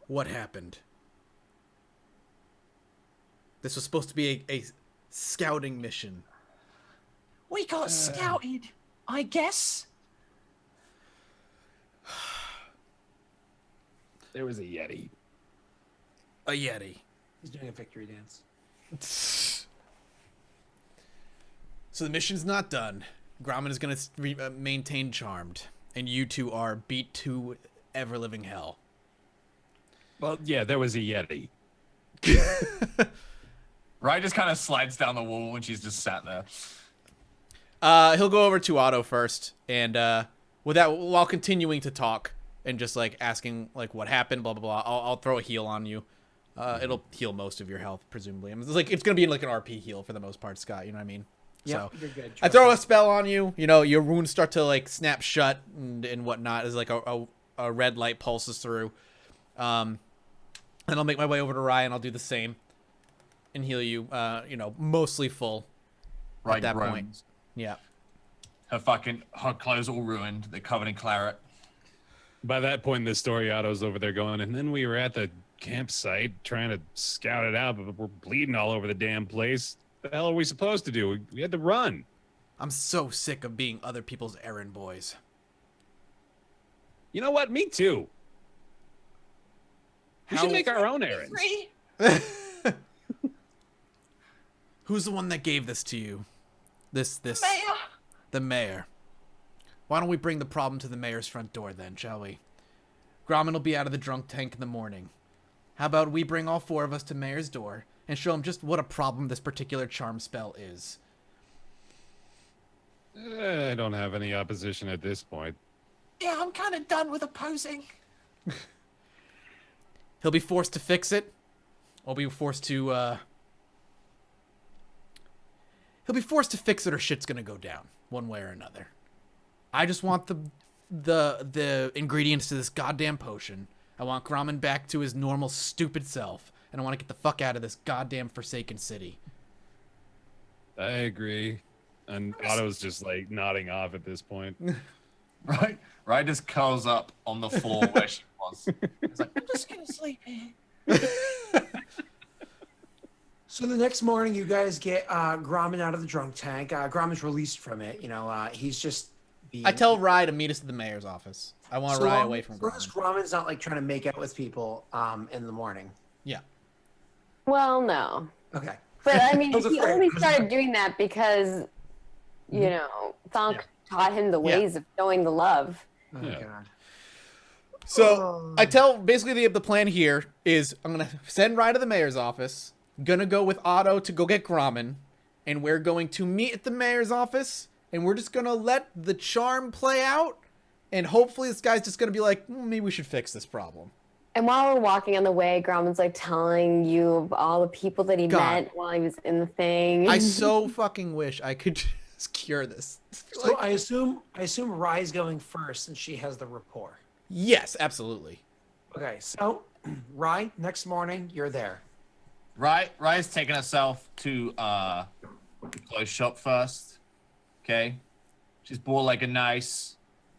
What happened? This was supposed to be a scouting mission. We got scouted, I guess. There was a Yeti. A Yeti. He's doing a victory dance. So the mission's not done. Grommen is going to maintain charmed. And you two are beat to ever-living hell. Well, yeah, there was a Yeti. Rye just kind of slides down the wall and she's just sat there. He'll go over to Otto first. And while continuing to talk and just like asking like what happened, blah, blah, blah. I'll throw a heal on you. It'll heal most of your health, presumably. It's going to be like an RP heal for the most part, Scott. You know what I mean? Yeah, So you're good. I throw a spell on you. You know, your wounds start to like snap shut and whatnot as like a red light pulses through. And I'll make my way over to Rye and I'll do the same and heal you. Mostly full Rye at that groans. point. Yeah. Her clothes all ruined. They're covered in claret. By that point in the story, Otto's over there going, and then we were at the campsite trying to scout it out, but we're bleeding all over the damn place. What the hell are we supposed to do? We had to run. I'm so sick of being other people's errand boys. You know what? Me too. We should make our own errands. Who's the one that gave this to you? This The mayor. Why don't we bring the problem to the mayor's front door then, shall we? Grommen will be out of the drunk tank in the morning. How about we bring all four of us to mayor's door and show him just what a problem this particular charm spell is? I don't have any opposition at this point. Yeah, I'm kind of done with opposing. He'll be forced to fix it. Or be forced to, He'll be forced to fix it or shit's gonna go down, one way or another. I just want the ingredients to this goddamn potion. I want Grommen back to his normal stupid self. And I want to get the fuck out of this goddamn forsaken city. I agree. And Otto's just like nodding off at this point. Right? Rye just curls up on the floor where she was. It's like, I'm just gonna sleep here. So the next morning, you guys get Grommen out of the drunk tank. Grommen's released from it. You know, he's just. I tell Rye to meet us at the mayor's office. I want Rye away from Grommen. Grommen's not like trying to make out with people in the morning. Yeah. Well, no. Okay. But I mean, I was he afraid. only started doing that because, you know, Thonk taught him the ways of showing the love. Oh, Yeah. God. So I tell basically the plan here is I'm gonna send Rye to the mayor's office. Gonna go with Otto to go get Grommen, and we're going to meet at the mayor's office, and we're just gonna let the charm play out, and hopefully this guy's just gonna be like, maybe we should fix this problem. And while we're walking on the way, Grommen's like telling you of all the people that he God. met while he was in the thing. I so fucking wish I could just cure this. So I assume Rye's going first, and she has the rapport. Yes, absolutely. Okay, so Rye, next morning you're there. Rye's taking herself to the clothes shop first. Okay? She's bought like a nice,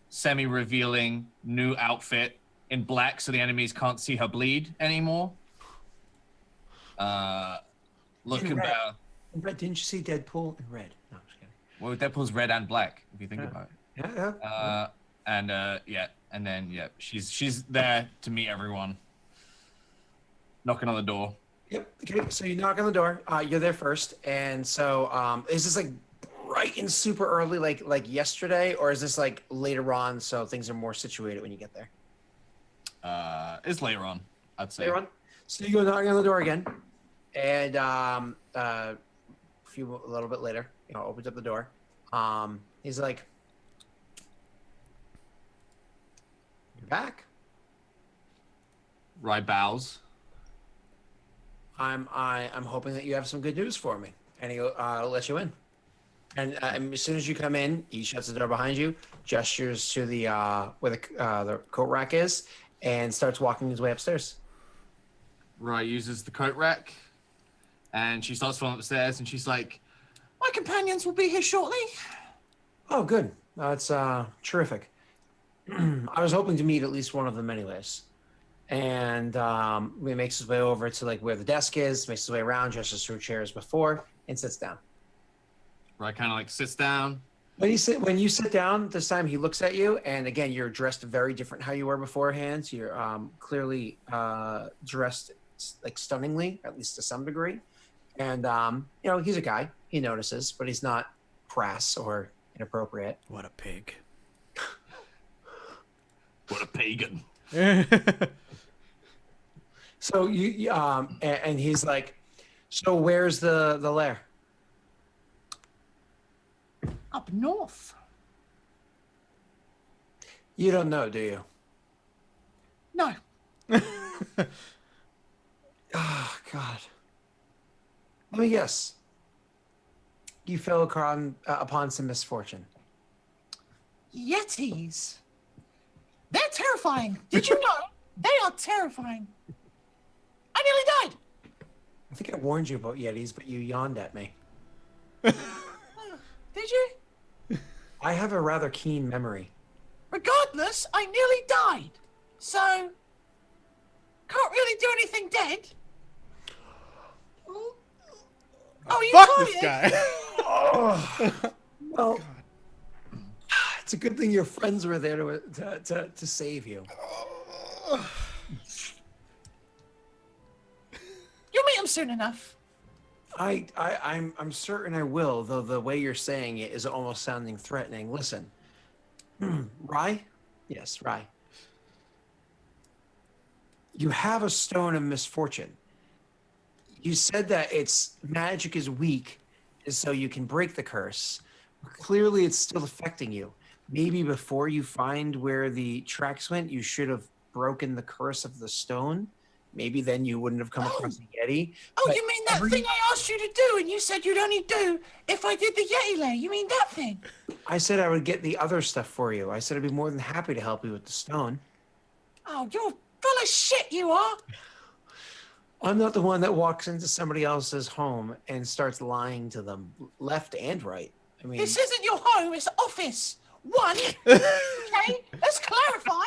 semi-revealing new outfit in black so the enemies can't see her bleed anymore. Looking In red. better. In red, didn't you see Deadpool in red? No, I'm just kidding. Well, Deadpool's red and black, if you think about it. Yeah. And then she's there to meet everyone. Knocking on the door. Yep. Okay, so you knock on the door. You're there first, and so is this like bright and super early, like yesterday, or is this like later on, so things are more situated when you get there? It's later on, I'd say. Later on. So you go knocking on the door again, and a little bit later, opens up the door. He's like, "You're back." Rye bows. I'm hoping that you have some good news for me, and he'll let you in. And as soon as you come in, he shuts the door behind you, gestures to the where the coat rack is, and starts walking his way upstairs. Rye uses the coat rack, and she starts falling upstairs, and she's like, "My companions will be here shortly." Oh, good. That's terrific. I was hoping to meet at least one of them, anyways. And he makes his way over to like where the desk is, makes his way around, gestures to a chair as before, and sits down. Rye kind of like sits down. When you sit down this time, he looks at you, and again, you're dressed very different how you were beforehand. You're clearly dressed like stunningly, at least to some degree. And he's a guy. He notices, but he's not crass or inappropriate. What a pig. What a pagan. So and he's like, "So where's the lair?" Up north. You don't know, do you? No. Oh, God. Let me guess. You fell upon some misfortune. Yetis. They're terrifying. Did you know? They are terrifying. I nearly died. I think I warned you about Yetis, but you yawned at me. Did you? I have a rather keen memory. Regardless, I nearly died. So, can't really do anything dead. Oh, you Fuck tired? this guy. Oh, well, it's a good thing your friends were there to save you. You'll meet him soon enough. I'm certain I will, though the way you're saying it is almost sounding threatening. Listen, Rye? Yes, Rye. You have a stone of misfortune. You said that its magic is weak, and so you can break the curse. Clearly, it's still affecting you. Maybe before you find where the tracks went, you should have broken the curse of the stone. Maybe then you wouldn't have come across the Yeti. Oh, But you mean that thing I asked you to do and you said you'd only do if I did the Yeti lair? You mean that thing? I said I would get the other stuff for you. I said I'd be more than happy to help you with the stone. Oh, you're full of shit, you are. I'm not the one that walks into somebody else's home and starts lying to them left and right. I mean, This isn't your home, it's office. One, okay, let's clarify.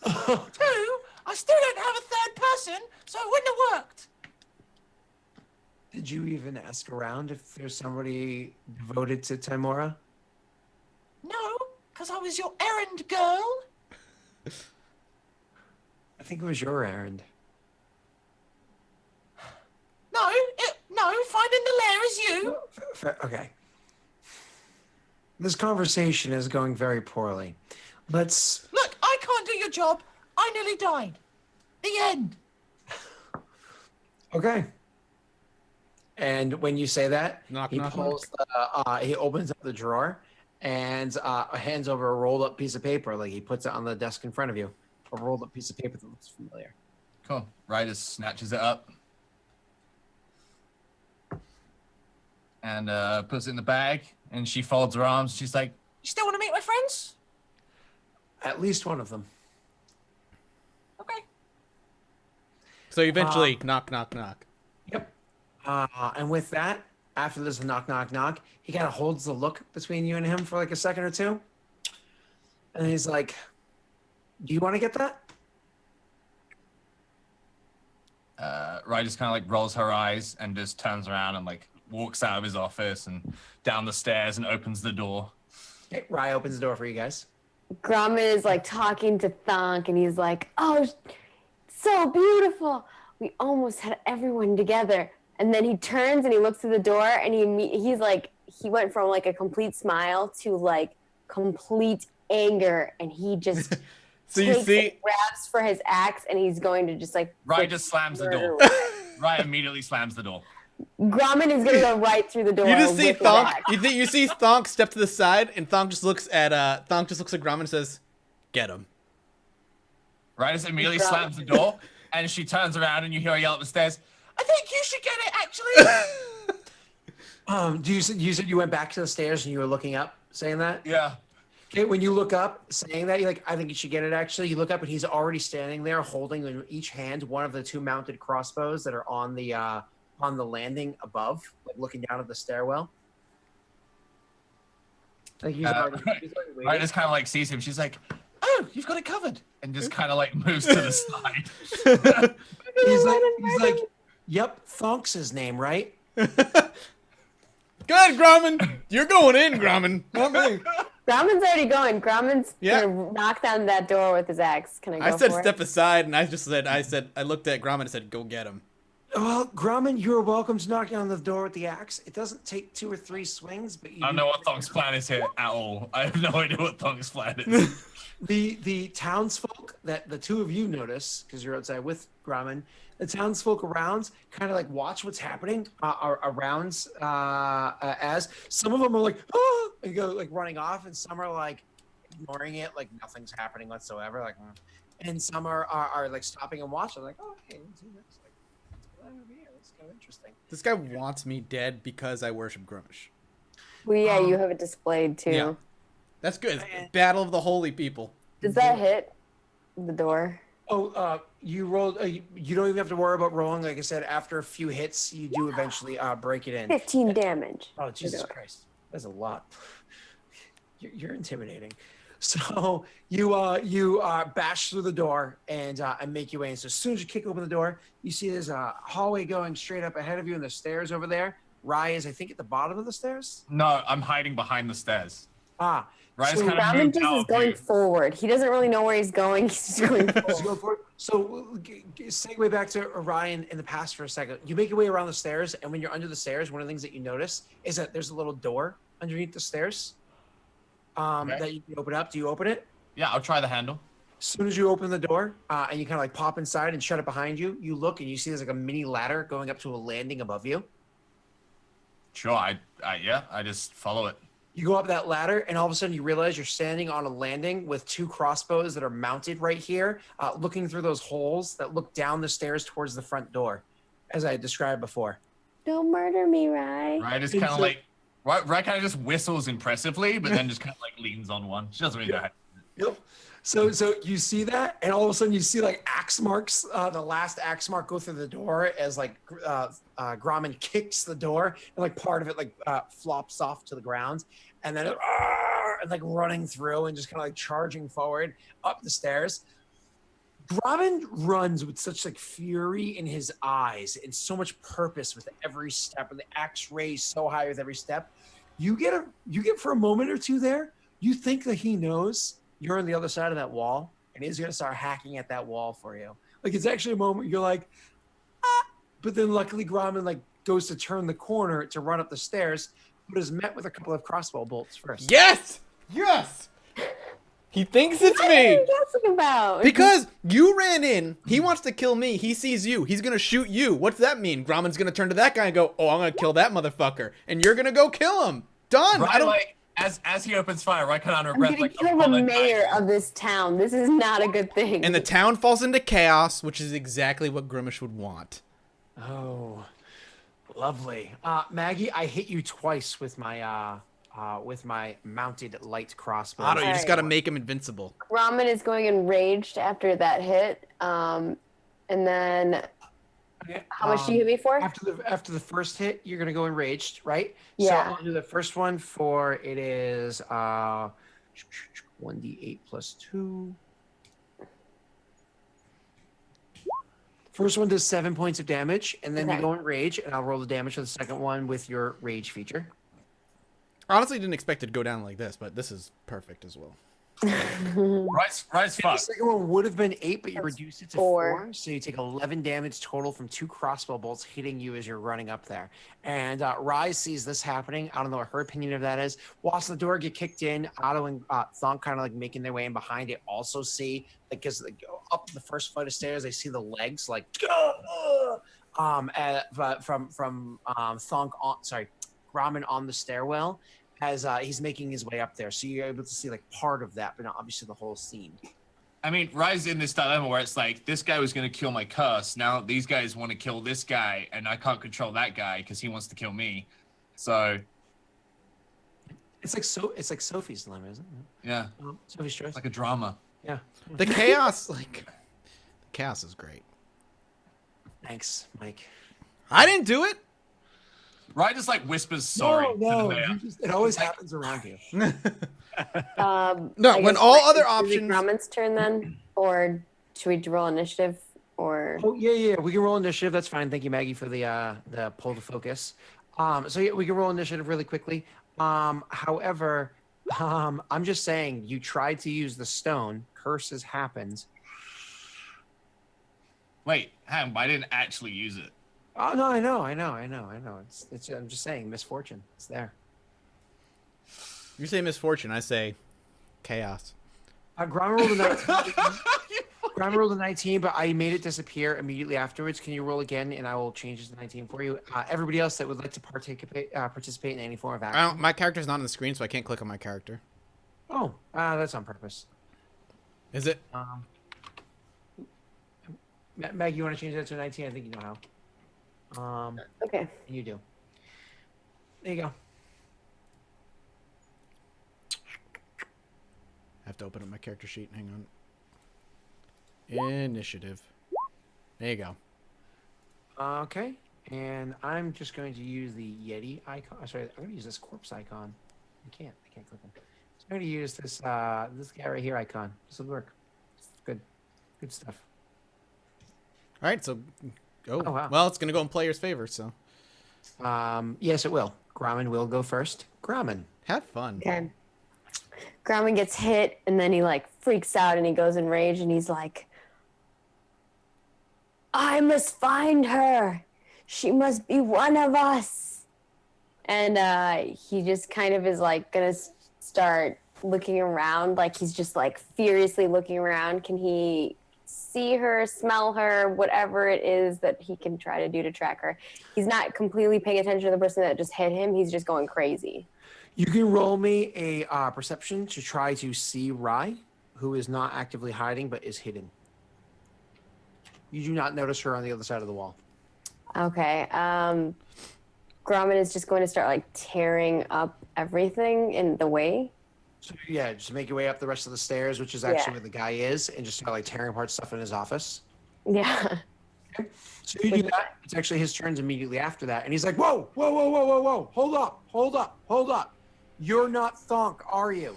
Two, I still don't have a third person, so it wouldn't have worked. did you even ask around if there's somebody devoted to Timora? No, because I was your errand girl. I think it was your errand. No, finding the lair is you. Okay. This conversation is going very poorly. Let's. Look, I can't do your job. I nearly died. The end. Okay. And when you say that, Knock, he knock, pulls. He opens up the drawer and hands over a rolled up piece of paper. Like he puts it on the desk in front of you. A rolled up piece of paper that looks familiar. Cool. Rye just snatches it up and puts it in the bag, and she folds her arms. She's like, You still want to meet my friends? At least one of them. Okay. So eventually, knock, knock, knock. Yep. And with that, after there's a knock, knock, knock, he kind of holds the look between you and him for like a second or two. And he's like, do you want to get that? Rye just kind of like rolls her eyes and just turns around and like walks out of his office and down the stairs and opens the door. Okay, Rye opens the door for you guys. Grumman is like talking to Thunk, and he's like, "Oh, so beautiful. We almost had everyone together." And then he turns and he looks at the door, and he's like, he went from like a complete smile to like complete anger, and he just So you takes see, and grabs for his axe, and he's going to just like Rye just slams the door. murder Rye immediately slams the door. Grommen is gonna go right through the door. You just see with his Thonk. axe. You see Thonk step to the side, and Thonk just looks at Grommen and says, "Get him." Ryder immediately slams the door, and she turns around, and you hear her yell up the stairs. I think you should get it, actually. You said you went back to the stairs and you were looking up, saying that? Yeah. Okay, when you look up, saying that, you're like, I think you should get it, actually. You look up, and he's already standing there holding in each hand one of the 2 mounted crossbows that are on the landing above, like looking down at the stairwell. Like he's already waiting. Ryder kind of like sees him. She's like, oh, you've got it covered. And just kind of like moves to the side. He's like, yep, Thonk's his name, right? Go ahead, Grommen. You're going in, Grommen. Not me. Grommen's already going. Grommen's Yeah. gonna knock down that door with his axe. Can I go I said for step it? aside, and I looked at Grommen and said, "Go get him." Well, Grumman, you're welcome to knock on the door with the axe. It doesn't take 2 or 3 swings, but you I don't know what Thonk's plan is here at all. I have no idea what Thonk's plan is. The townsfolk that the 2 of you notice, because you're outside with Grumman, the townsfolk around kind of like watch what's happening around as some of them are like, oh, and go like running off, and some are like ignoring it, like nothing's happening whatsoever, like, and some are like stopping and watching, like, oh, hey, let's see this. Like, it's kind of interesting. This guy wants me dead because I worship Grummish. Well, yeah, you have it displayed too. Yeah. That's good. It's Battle of the Holy People. Does that hit the door? Oh, you rolled. You don't even have to worry about rolling. Like I said, after a few hits, you do eventually break it in. 15 damage. Oh, Jesus Christ. That's a lot. You're intimidating. So you bash through the door and make your way in. So as soon as you kick open the door, you see there's a hallway going straight up ahead of you, and the stairs over there. Rye is, I think, at the bottom of the stairs. No, I'm hiding behind the stairs. Ryder's So kind of Grommen moved just out is of going view. forward. He doesn't really know where he's going. He's just going Let's forward. go for it. So segue back to Orion in the past for a second. You make your way around the stairs, and when you're under the stairs, one of the things that you notice is that there's a little door underneath the stairs that you can open up. Do you open it? Yeah, I'll try the handle. As soon as you open the door and you kind of like pop inside and shut it behind you, you look and you see there's like a mini ladder going up to a landing above you. Sure, I just follow it. You go up that ladder, and all of a sudden you realize you're standing on a landing with 2 crossbows that are mounted right here, looking through those holes that look down the stairs towards the front door, as I described before. Don't murder me, Rye. Ryder's kind of like, Ryder kind of just whistles impressively, but then just kind of like leans on one. She doesn't really know. Yep. So you see that, and all of a sudden you see like axe marks, the last axe mark go through the door as like Grommen kicks the door, and like part of it like flops off to the ground, and then and like running through and just kind of like charging forward up the stairs. Grommen runs with such like fury in his eyes and so much purpose with every step, and the axe raised so high with every step. You get for a moment or two there, you think that he knows you're on the other side of that wall, and he's gonna start hacking at that wall for you. Like it's actually a moment you're like, but then luckily Grommen like goes to turn the corner to run up the stairs, but is met with a couple of crossbow bolts first. Yes! Yes! He thinks it's What are me! you guessing about? Because you ran in, he wants to kill me, he sees you, he's gonna shoot you. What's that mean? Grommen's gonna turn to that guy and go, oh, I'm gonna kill that motherfucker. And you're gonna go kill him. Done! Right, like, as he opens fire, right kind of under I'm breath, gonna like, kill the mayor of this town. This is not a good thing. And the town falls into chaos, which is exactly what Grimmish would want. Oh, lovely. Maggie, I hit you twice with my mounted light crossbow. Otto, you just Alright. gotta make him invincible. Grommen is going enraged after that hit. And then Okay, how much do you hit me for? After the first hit, you're gonna go enraged, right? Yeah. So I'll do the first one for it is 1d8 plus 2. First one does 7 points of damage, and then Okay. you go in rage, and I'll roll the damage for the second one with your rage feature. Honestly, didn't expect it to go down like this, but this is perfect as well. Right, The fuck. second one would have been 8, but you That's reduced it to 4. 4. So you take 11 damage total from 2 crossbow bolts hitting you as you're running up there. And Rise sees this happening. I don't know what her opinion of that is. Watch the door get kicked in. Otto and Thonk kind of like making their way in behind it. Also see, like, because like, up the first flight of stairs, they see the legs like, Thonk on, sorry, Grauman on the stairwell as he's making his way up there. So you're able to see like part of that, but not obviously the whole scene. I mean, Rye's in this dilemma where it's like, this guy was going to kill my curse. Now these guys want to kill this guy, and I can't control that guy because he wants to kill me. So it's like Sophie's dilemma, isn't it? yeah, Sophie's choice. like a drama. Yeah. The chaos, like, the chaos is great. Thanks, Mike. I didn't do it. Rye just like whispers sorry. to the No, mayor. it always happens around you. No, I when guess all Mike, other is it options. Grauman's turn then, or should we roll initiative? Or Oh yeah, we can roll initiative. That's fine. Thank you, Maggie, for the pull to focus. So yeah, we can roll initiative really quickly. However, I'm just saying you tried to use the stone. Curses happened. Wait, hang on, I didn't actually use it. Oh no, I know. It's. I'm just saying, misfortune. It's there. You say misfortune, I say chaos. Grime rolled a 19. Grime rolled a 19, but I made it disappear immediately afterwards. Can you roll again, and I will change it to 19 for you. Everybody else that would like to participate in any form of action. My character's not on the screen, so I can't click on my character. Oh, that's on purpose. Is it? Meg, you want to change that to 19? I think you know how. okay. You do. There you go. I have to open up my character sheet. Hang on. Initiative. There you go. Okay. And I'm just going to use the Yeti icon. Sorry, I'm going to use this corpse icon. I can't click on. So I'm going to use this this guy right here icon. This will work. Good stuff. All right, so Oh, wow. well, it's gonna go in player's favor. So Yes, it will. Grauman will go first. Grauman. have fun. Okay. Grauman gets hit, and then he like freaks out, and he goes in rage, and he's like, "I must find her. She must be one of us." And he just kind of is like gonna start looking around, like he's just like furiously looking around. Can he see her, smell her, whatever it is that he can try to do to track her? He's not completely paying attention to the person that just hit him. He's just going crazy. You can roll me a perception to try to see Rye, who is not actively hiding but is hidden. You do not notice her on the other side of the wall. Okay. Grauman is just going to start like tearing up everything in the way. So yeah, just make your way up the rest of the stairs, which is actually Yeah. where the guy is, and just start like tearing apart stuff in his office. Yeah. So you do that. It's actually his turns immediately after that, and he's like, "Whoa, whoa, whoa, whoa, whoa, whoa! Hold up! You're not Thonk, are you?"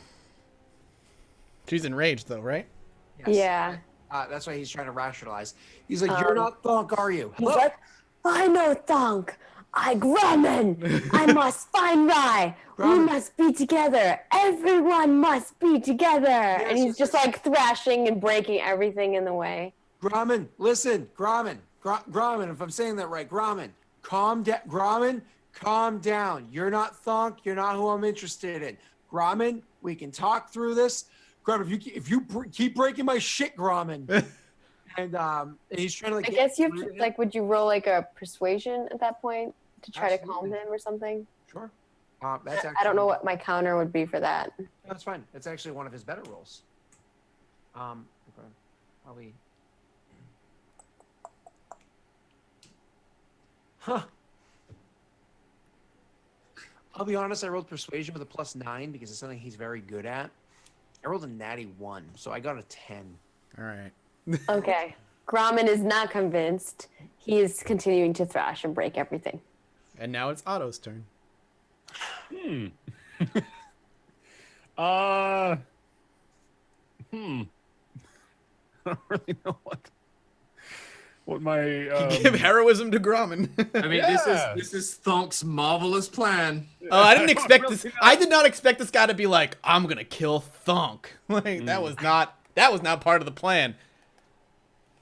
She's enraged though, right? Yes. Yeah. That's why he's trying to rationalize. He's like, "You're not Thonk, are you?" He's Hello? like, "I know Thonk. I Grauman. I must find Rye. We Grauman. must be together. Everyone must be together." And he's yes, just like thrashing and breaking everything in the way. Grauman, listen, Grauman, if I'm saying that right, Grauman, calm down. Grauman, calm down. You're not Thonk. You're not who I'm interested in. Grauman, we can talk through this. Grauman, if you keep breaking my shit, Grauman. and he's trying to like. I guess you have to, like, would you roll like a persuasion at that point to try to calm Absolutely. him or something? Sure. That's actually, I don't know what my counter would be for that. That's fine. That's actually one of his better rolls. Okay. Are we? Huh. I'll be honest, I rolled persuasion with a +9 because it's something he's very good at. I rolled a natty 1, so I got a 10. All right. Okay. Grauman is not convinced. He is continuing to thrash and break everything. And now it's Otto's turn. I don't really know what my Give heroism to Grauman. I mean, Yeah. this is Thonk's marvelous plan. Oh, I didn't expect Really this. not. I did not expect this guy to be like, "I'm gonna kill Thonk." Like that was not part of the plan.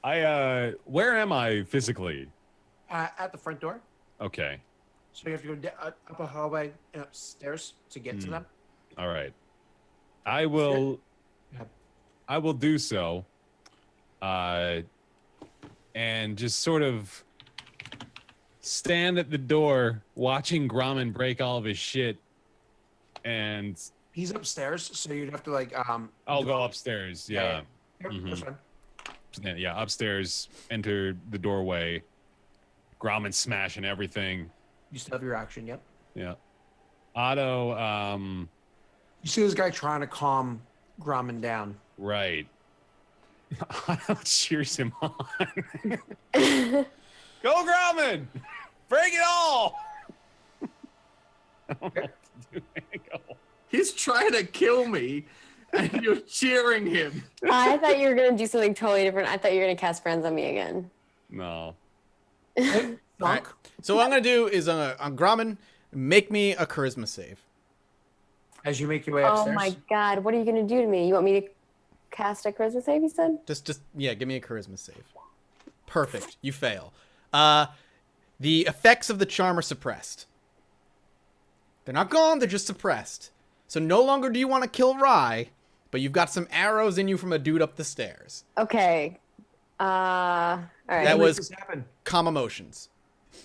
where am I physically? At the front door. Okay. So you have to go up a hallway and upstairs to get to them. All right. I will do so. And just sort of stand at the door watching Grommen break all of his shit, and He's upstairs, so you'd have to like I'll go upstairs. Yeah. Yep, Mhm. that's fine. Yeah, upstairs, enter the doorway. Grommen smashing everything. You still have your action, yep. Yeah. Otto, You see this guy trying to calm Grommen down. right. Otto cheers him on. Go Grommen! Break it all! I don't know what to do. Go. He's trying to kill me, and you're cheering him. I thought you were gonna do something totally different. I thought you were gonna cast friends on me again. No. Thunk. All right. So what I'm gonna do is on Grommen, make me a charisma save. As you make your way Oh upstairs. my god, what are you gonna do to me? You want me to cast a charisma save? You said. Just yeah, give me a charisma save. Perfect. You fail. The effects of the charm are suppressed. They're not gone. They're just suppressed. So no longer do you want to kill Rye, but you've got some arrows in you from a dude up the stairs. Okay. All right. That How was- does this happen? Calm emotions. It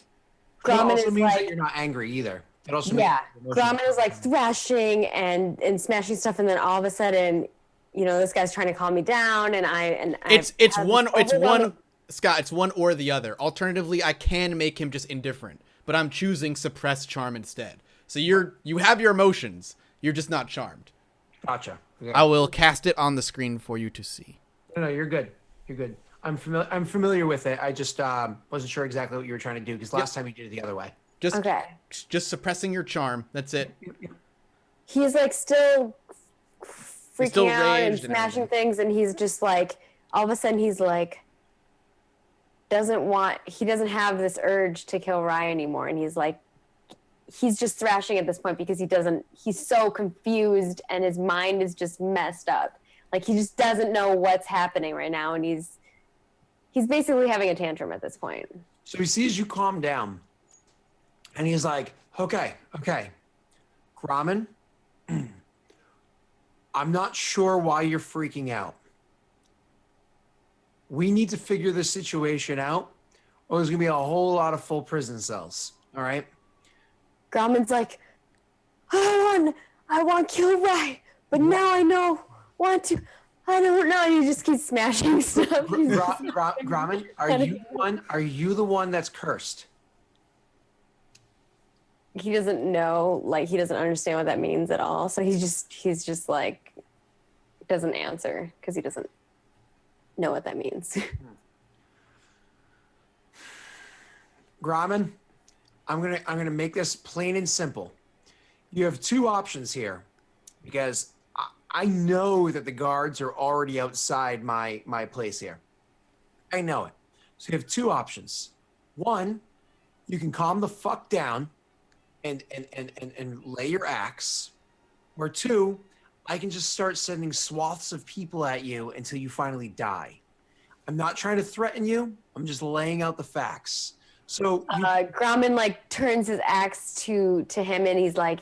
Grommen also is means that like, you're not angry either. It also yeah. means your emotions- Grommen is like thrashing and smashing stuff, and then all of a sudden, you know, this guy's trying to calm me down, and It's have one this overwhelming- Scott, it's one or the other. Alternatively, I can make him just indifferent, but I'm choosing suppress charm instead. So you have your emotions. You're just not charmed. Gotcha. Yeah. I will cast it on the screen for you to see. No, you're good. You're good. I'm familiar with it. I just wasn't sure exactly what you were trying to do because last time you did it the other way. Okay. Just suppressing your charm. That's it. He's like still freaking still out and raged and smashing everything. things, and he's just like, all of a sudden he's like, he doesn't have this urge to kill Rye anymore, and he's just thrashing at this point because he's so confused and his mind is just messed up. Like he just doesn't know what's happening right now, and he's basically having a tantrum at this point. So he sees you calm down, and he's like, "Okay, Grommen, I'm not sure why you're freaking out. We need to figure this situation out, or there's gonna be a whole lot of full prison cells. All right." Grommen's like, I want to kill Rye, but now I don't know. And he just keeps smashing stuff. Grommen, are you the one that's cursed? He doesn't know, like he doesn't understand what that means at all. So he's just like, doesn't answer because he doesn't know what that means. Grommen, I'm gonna make this plain and simple. You have two options here, because I know that the guards are already outside my place here. I know it. So you have two options. One, you can calm the fuck down and lay your axe. Or two, I can just start sending swaths of people at you until you finally die. I'm not trying to threaten you. I'm just laying out the facts. So Grommen like turns his axe to him and he's like,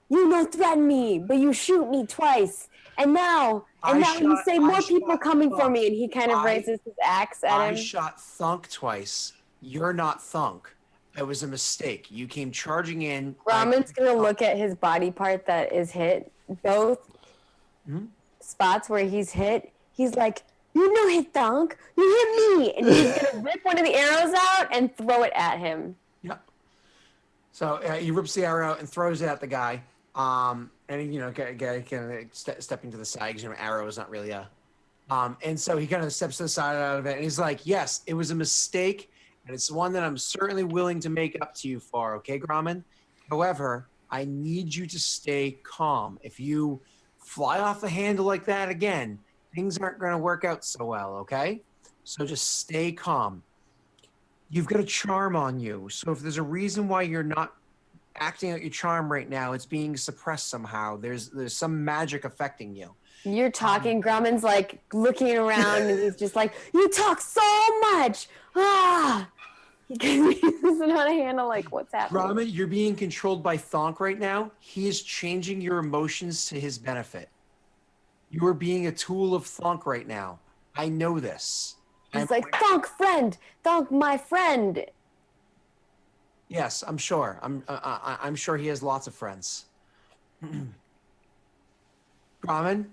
"You don't threaten me, but you shoot me twice. And now you say more people coming for me." And he kind of raises his axe at I him. shot Thunk twice. You're not Thunk. It was a mistake. You came charging in. Grommen's gonna look at his body part that is hit. Both spots where he's hit, he's like, "You no hit Thunk, you hit me." And he's gonna rip one of the arrows out and throw it at him. Yeah. So he rips the arrow and throws it at the guy. And kind of stepping to the side because arrow is not really a. And so he kind of steps to the side out of it, and he's like, "Yes, it was a mistake, and it's one that I'm certainly willing to make up to you for." Okay, Grommen. However, I need you to stay calm. If you fly off the handle like that again, things aren't going to work out so well. Okay, so just stay calm. You've got a charm on you, so if there's a reason why you're not acting out your charm right now, it's being suppressed somehow. There's some magic affecting you. You're talking, Grommen's like looking around and he's just like, "You talk so much." He doesn't know how to handle like what's happening. Grommen, you're being controlled by Thonk right now. He is changing your emotions to his benefit. You are being a tool of Thonk right now. I know this. He's like, "Thonk, friend. Thonk, my friend." Yes, I'm sure. I'm sure he has lots of friends. Brahmin,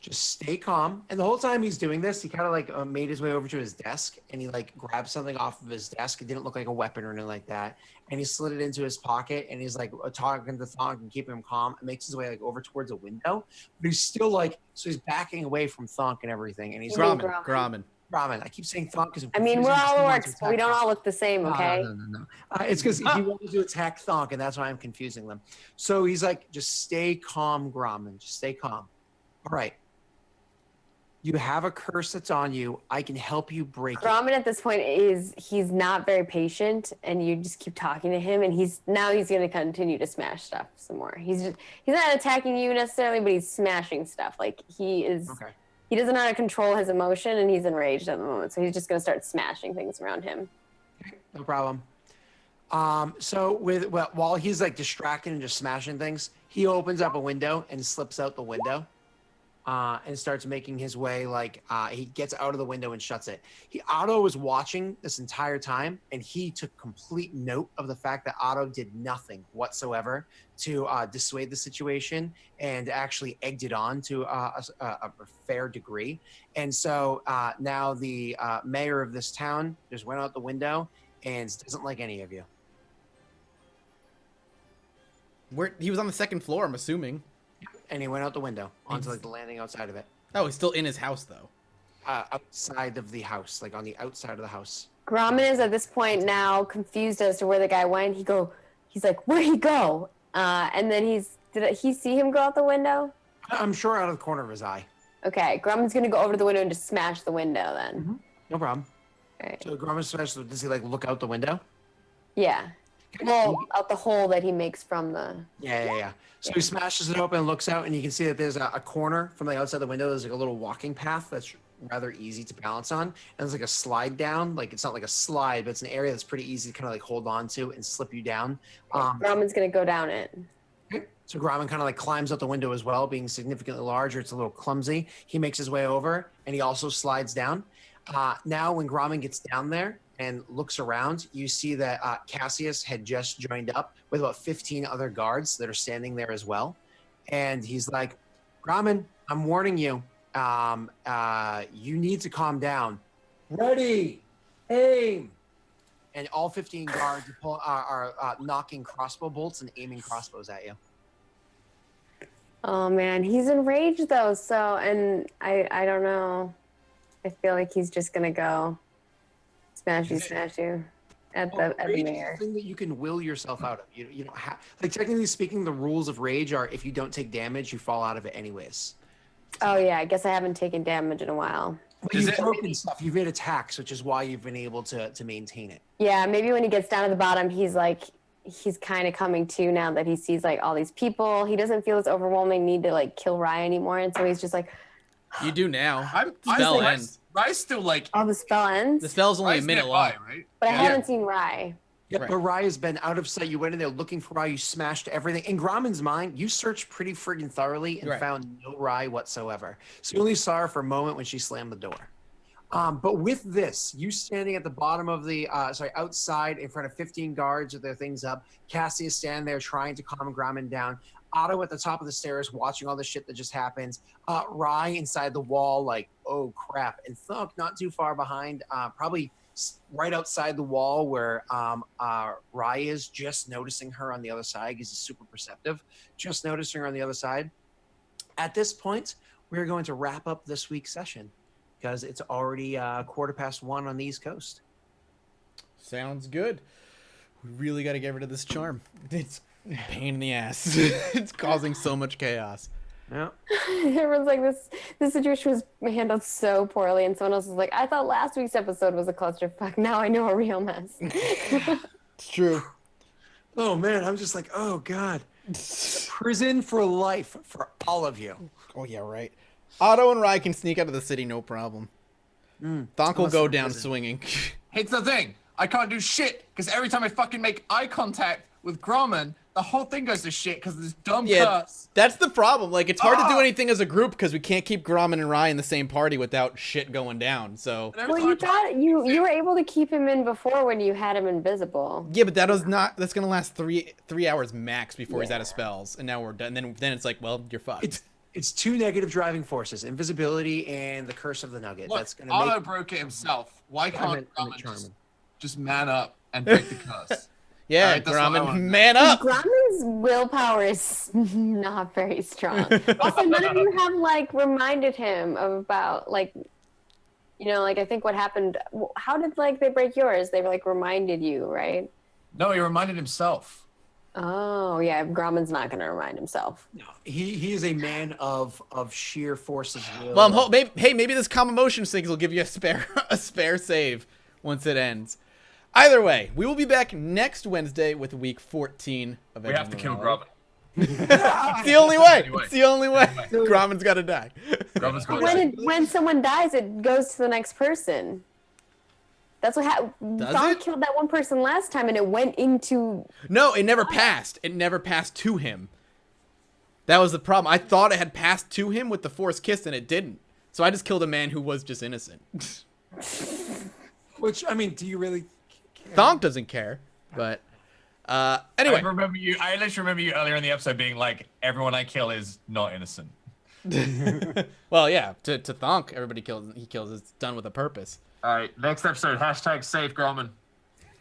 just stay calm. And the whole time he's doing this, he kind of like made his way over to his desk and he like grabbed something off of his desk. It didn't look like a weapon or anything like that. And he slid it into his pocket and he's like talking to Thonk and keeping him calm and makes his way like over towards a window. But he's still like, so he's backing away from Thonk and everything. And he's Grommen. Brahmin. I keep saying Thonk because I mean, we're all orcs, but we don't all look the same, okay? No. It's because he wanted to attack Thonk, and that's why I'm confusing them. So he's like, just stay calm, Grommen. Just stay calm. All right. You have a curse that's on you. I can help you break it. Grommen at this point he's not very patient, and you just keep talking to him, and he's going to continue to smash stuff some more. He's not attacking you necessarily, but he's smashing stuff. Like he is. Okay. He doesn't know how to control his emotion, and he's enraged at the moment. So he's just going to start smashing things around him. Okay, no problem. So while he's like distracted and just smashing things, he opens up a window and slips out the window, and starts making his way. Like he gets out of the window and shuts it. Otto was watching this entire time, and he took complete note of the fact that Otto did nothing whatsoever to dissuade the situation and actually egged it on to a fair degree. And so now the mayor of this town just went out the window and doesn't like any of you. He was on the second floor, I'm assuming. And he went out the window onto like the landing outside of it. Oh, he's still in his house though. Outside of the house, like on the outside of the house. Grommen is at this point now confused as to where the guy went. He's like, where'd he go? And then did he see him go out the window? I'm sure out of the corner of his eye. Okay, Grommen's gonna go over to the window and just smash the window then. Mm-hmm. No problem. Right. So Grommen smashes. Does he like look out the window? Yeah. Well, out the hole that he makes from the. Yeah. So he smashes it open and looks out, and you can see that there's a corner from the outside the window. There's like a little walking path that's rather easy to balance on, and there's like a slide down. Like it's not like a slide, but it's an area that's pretty easy to kind of like hold on to and slip you down. Grommen's gonna go down it. So Grommen kind of like climbs out the window as well, being significantly larger. It's a little clumsy. He makes his way over, and he also slides down. Now, when Grommen gets down there and looks around, you see that Cassius had just joined up with about 15 other guards that are standing there as well. And he's like, Grommen, I'm warning you. You need to calm down. Ready, aim. And all 15 guards are knocking crossbow bolts and aiming crossbows at you. Oh man, he's enraged though. So, and I don't know. I feel like he's just gonna go smash you at the mayor. Thing that you can will yourself out of. You don't have, like, technically speaking, the rules of rage are if you don't take damage, you fall out of it anyways. Oh yeah, I guess I haven't taken damage in a while. But you've broken stuff. You've made attacks, which is why you've been able to maintain it. Yeah, maybe when he gets down to the bottom, he's kind of coming to now that he sees like all these people. He doesn't feel this overwhelming need to like kill Rye anymore, and so he's just like. You do now. Spell ends. Rye's still like. Oh, the spell ends. The spell's only a minute long, right? But I haven't seen Rye. Yeah, right. But Rye has been out of sight. You went in there looking for Rye. You smashed everything. In Grommen's mind, you searched pretty friggin' thoroughly and found no Rye whatsoever. So you only saw her for a moment when she slammed the door. But with this, you standing at the bottom of the, outside in front of 15 guards with their things up. Cassie is standing there trying to calm Grommen down. Otto at the top of the stairs watching all the shit that just happened. Rye inside the wall like, oh crap. And Thunk not too far behind, probably right outside the wall where Rye is, just noticing her on the other side because he's super perceptive. Just noticing her on the other side. At this point, we're going to wrap up this week's session because it's already 1:15 on the East Coast. Sounds good. We really got to get rid of this charm. It's a pain in the ass. It's causing so much chaos. Yeah. Everyone's like, this situation was handled so poorly, and someone else was like, I thought last week's episode was a clusterfuck. Now I know a real mess. It's true. Oh man, I'm just like, oh god. Prison for life for all of you. Oh yeah, right. Otto and Rye can sneak out of the city, no problem. Thonk will go down swinging. Here's the thing. I can't do shit because every time I fucking make eye contact with Grommen, the whole thing goes to shit because of this dumb Yeah, curse. that's the problem. Like, it's hard to do anything as a group because we can't keep Grommen and Rye in the same party without shit going down. So And every Well, time you were able to keep him in before when you had him invisible. yeah, but that's gonna last three hours max before he's out of spells, and now we're done. Then it's like, well, you're fucked. It's two negative driving forces: invisibility and the curse of the nugget. Look, That's gonna Otto make. broke it himself. Why can't I'm a Grommen Charmin. just man up and break the curse? Yeah, Alright, that's what I Grommen, wanna know. man up. Grommen's willpower is not very strong. Also, none of you have like reminded him about like, like I think what happened. How did like they break yours? They like reminded you, right? No, he reminded himself. Oh yeah, Grommen's not gonna remind himself. No, he is a man of sheer force of will. Well, maybe this calm emotions thing will give you a spare save once it ends. Either way, we will be back next Wednesday with week 14 of We have to kill Grommen. Grommen. It's the only way. Anyway. It's the only way. Grommen's got to die. Grommen's going to die. When someone dies, it goes to the next person. That's what happened. Does Thonk it? killed that one person last time, and it went into. No, it never passed. It never passed to him. That was the problem. I thought it had passed to him with the Force Kiss, and it didn't. So I just killed a man who was just innocent. Which I mean, do you really? Thonk doesn't care, but anyway. I literally remember you earlier in the episode being like, everyone I kill is not innocent. Well, yeah, to Thonk, everybody he kills. It's done with a purpose. All right, next episode, #save Grommen.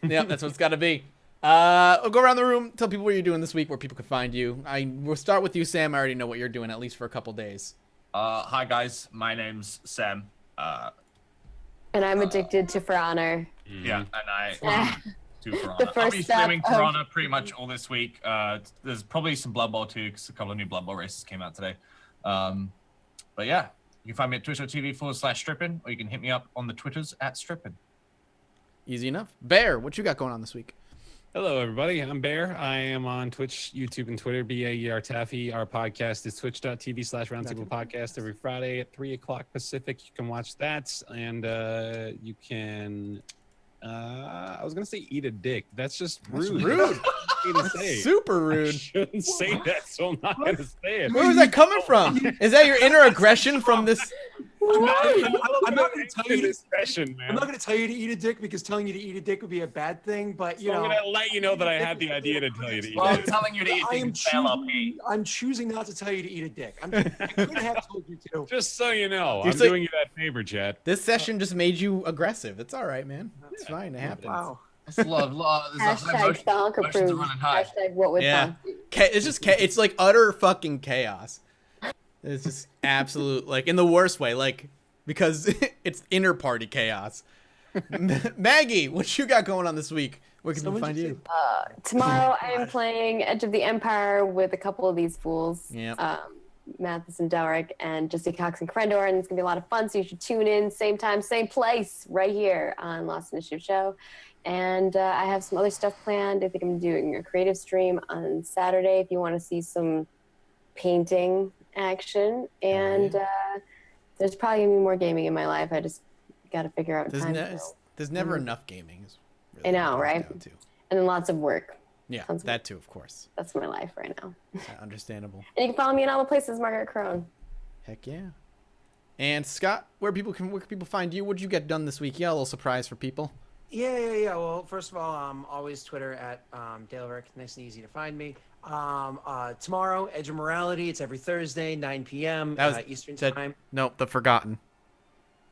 Yeah, that's what it's got to be. We'll go around the room, tell people what you're doing this week, where people can find you. We'll start with you, Sam. I already know what you're doing, at least for a couple days. Hi guys, my name's Sam. And I'm addicted to For Honor. Yeah, and I do For Honor. The I'll first be step streaming For of- Honor pretty much all this week. There's probably some Blood Bowl too, because a couple of new Blood Bowl races came out today. But yeah, you can find me at twitch.tv/strippin, or you can hit me up on the Twitters @strippin. Easy enough. Bear, what you got going on this week? Hello, everybody. I'm Bear. I am on Twitch, YouTube, and Twitter. BAER Taffy. Our podcast is twitch.tv/roundtable podcast every Friday at 3 o'clock Pacific. You can watch that, and you can. I was gonna say eat a dick. That's just rude. Rude. To say. Super I rude. shouldn't say that, so I'm not gonna say it. Where was that coming from? Is that your inner aggression from this? I'm not going to tell you to. Discretion, man. I'm not going to tell you to eat a dick because telling you to eat a dick would be a bad thing. But you So I'm know, gonna let you know that I had the idea to tell you to eat Well, it. I'm telling you to eat I am things fail up. I'm choosing not to tell you to eat a dick. I could have told you to. Just so you know, You're I'm saying- doing you that favor, Chad. This session just made you aggressive. It's all right, man. It's fine. It happens. Wow. It's love. There's a high Hashtag motion, Thonk emotions are approved. running high. Hashtag what would Yeah. Thonk do? It's just it's like utter fucking chaos. It's just absolute, like, in the worst way, like, because it's inner party chaos. Maggie, what you got going on this week? Where can we find you? Tomorrow I am playing Edge of the Empire with a couple of these fools. Yep. Mathis and Delric and Jesse Cox and Crendor, and it's gonna be a lot of fun. So you should tune in, same time, same place, right here on Lost Initiative Show. And I have some other stuff planned. I think I'm doing a creative stream on Saturday if you want to see some painting action. And there's probably gonna be more gaming in my life. I just got to figure out time. There's never enough gaming. Is I know, what it right? comes down to. And then lots of work. Yeah, Tons of that too, of course. That's my life right now. Understandable. And you can follow me in all the places, Margaret Crone. Heck yeah. And Scott, where can people find you? What'd you get done this week? Yeah, a little surprise for people. Yeah. Well, first of all, always Twitter at Daleric. Nice and easy to find me. Tomorrow, Edge of Morality. It's every Thursday, 9 p.m. That was Eastern said- time. No, the Forgotten.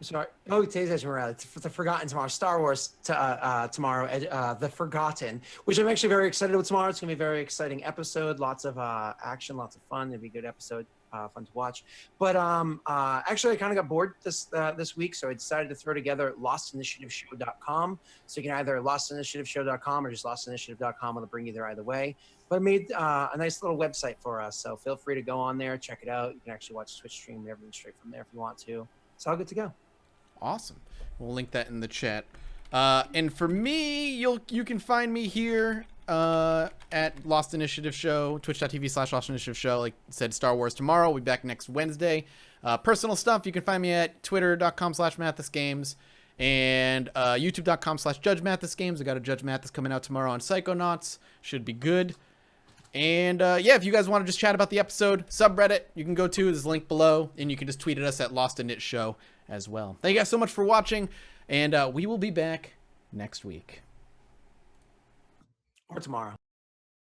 Sorry. Oh, today's Edge of Morality. It's the Forgotten tomorrow. Star Wars tomorrow. The Forgotten, which I'm actually very excited about tomorrow. It's gonna be a very exciting episode. Lots of action, lots of fun. It'll be a good episode. Fun to watch. But actually, I kind of got bored this week, so I decided to throw together LostInitiativeShow.com. So you can either LostInitiativeShow.com or just LostInitiative.com. It'll bring you there either way. But I made a nice little website for us, so feel free to go on there, check it out. You can actually watch Twitch stream and everything straight from there if you want to. It's all good to go. Awesome. We'll link that in the chat. And for me, you can find me here at Lost Initiative Show, twitch.tv/Lost Initiative Show. Like I said, Star Wars tomorrow. We'll be back next Wednesday. Personal stuff, you can find me at twitter.com/MathisGames. And youtube.com/JudgeMathisGames. I got a Judge Mathis coming out tomorrow on Psychonauts. Should be good. And yeah, if you guys want to just chat about the episode, subreddit, you can go to. There's a link below. And you can just tweet at us at Lost in It Show as well. Thank you guys so much for watching. And we will be back next week. Or tomorrow.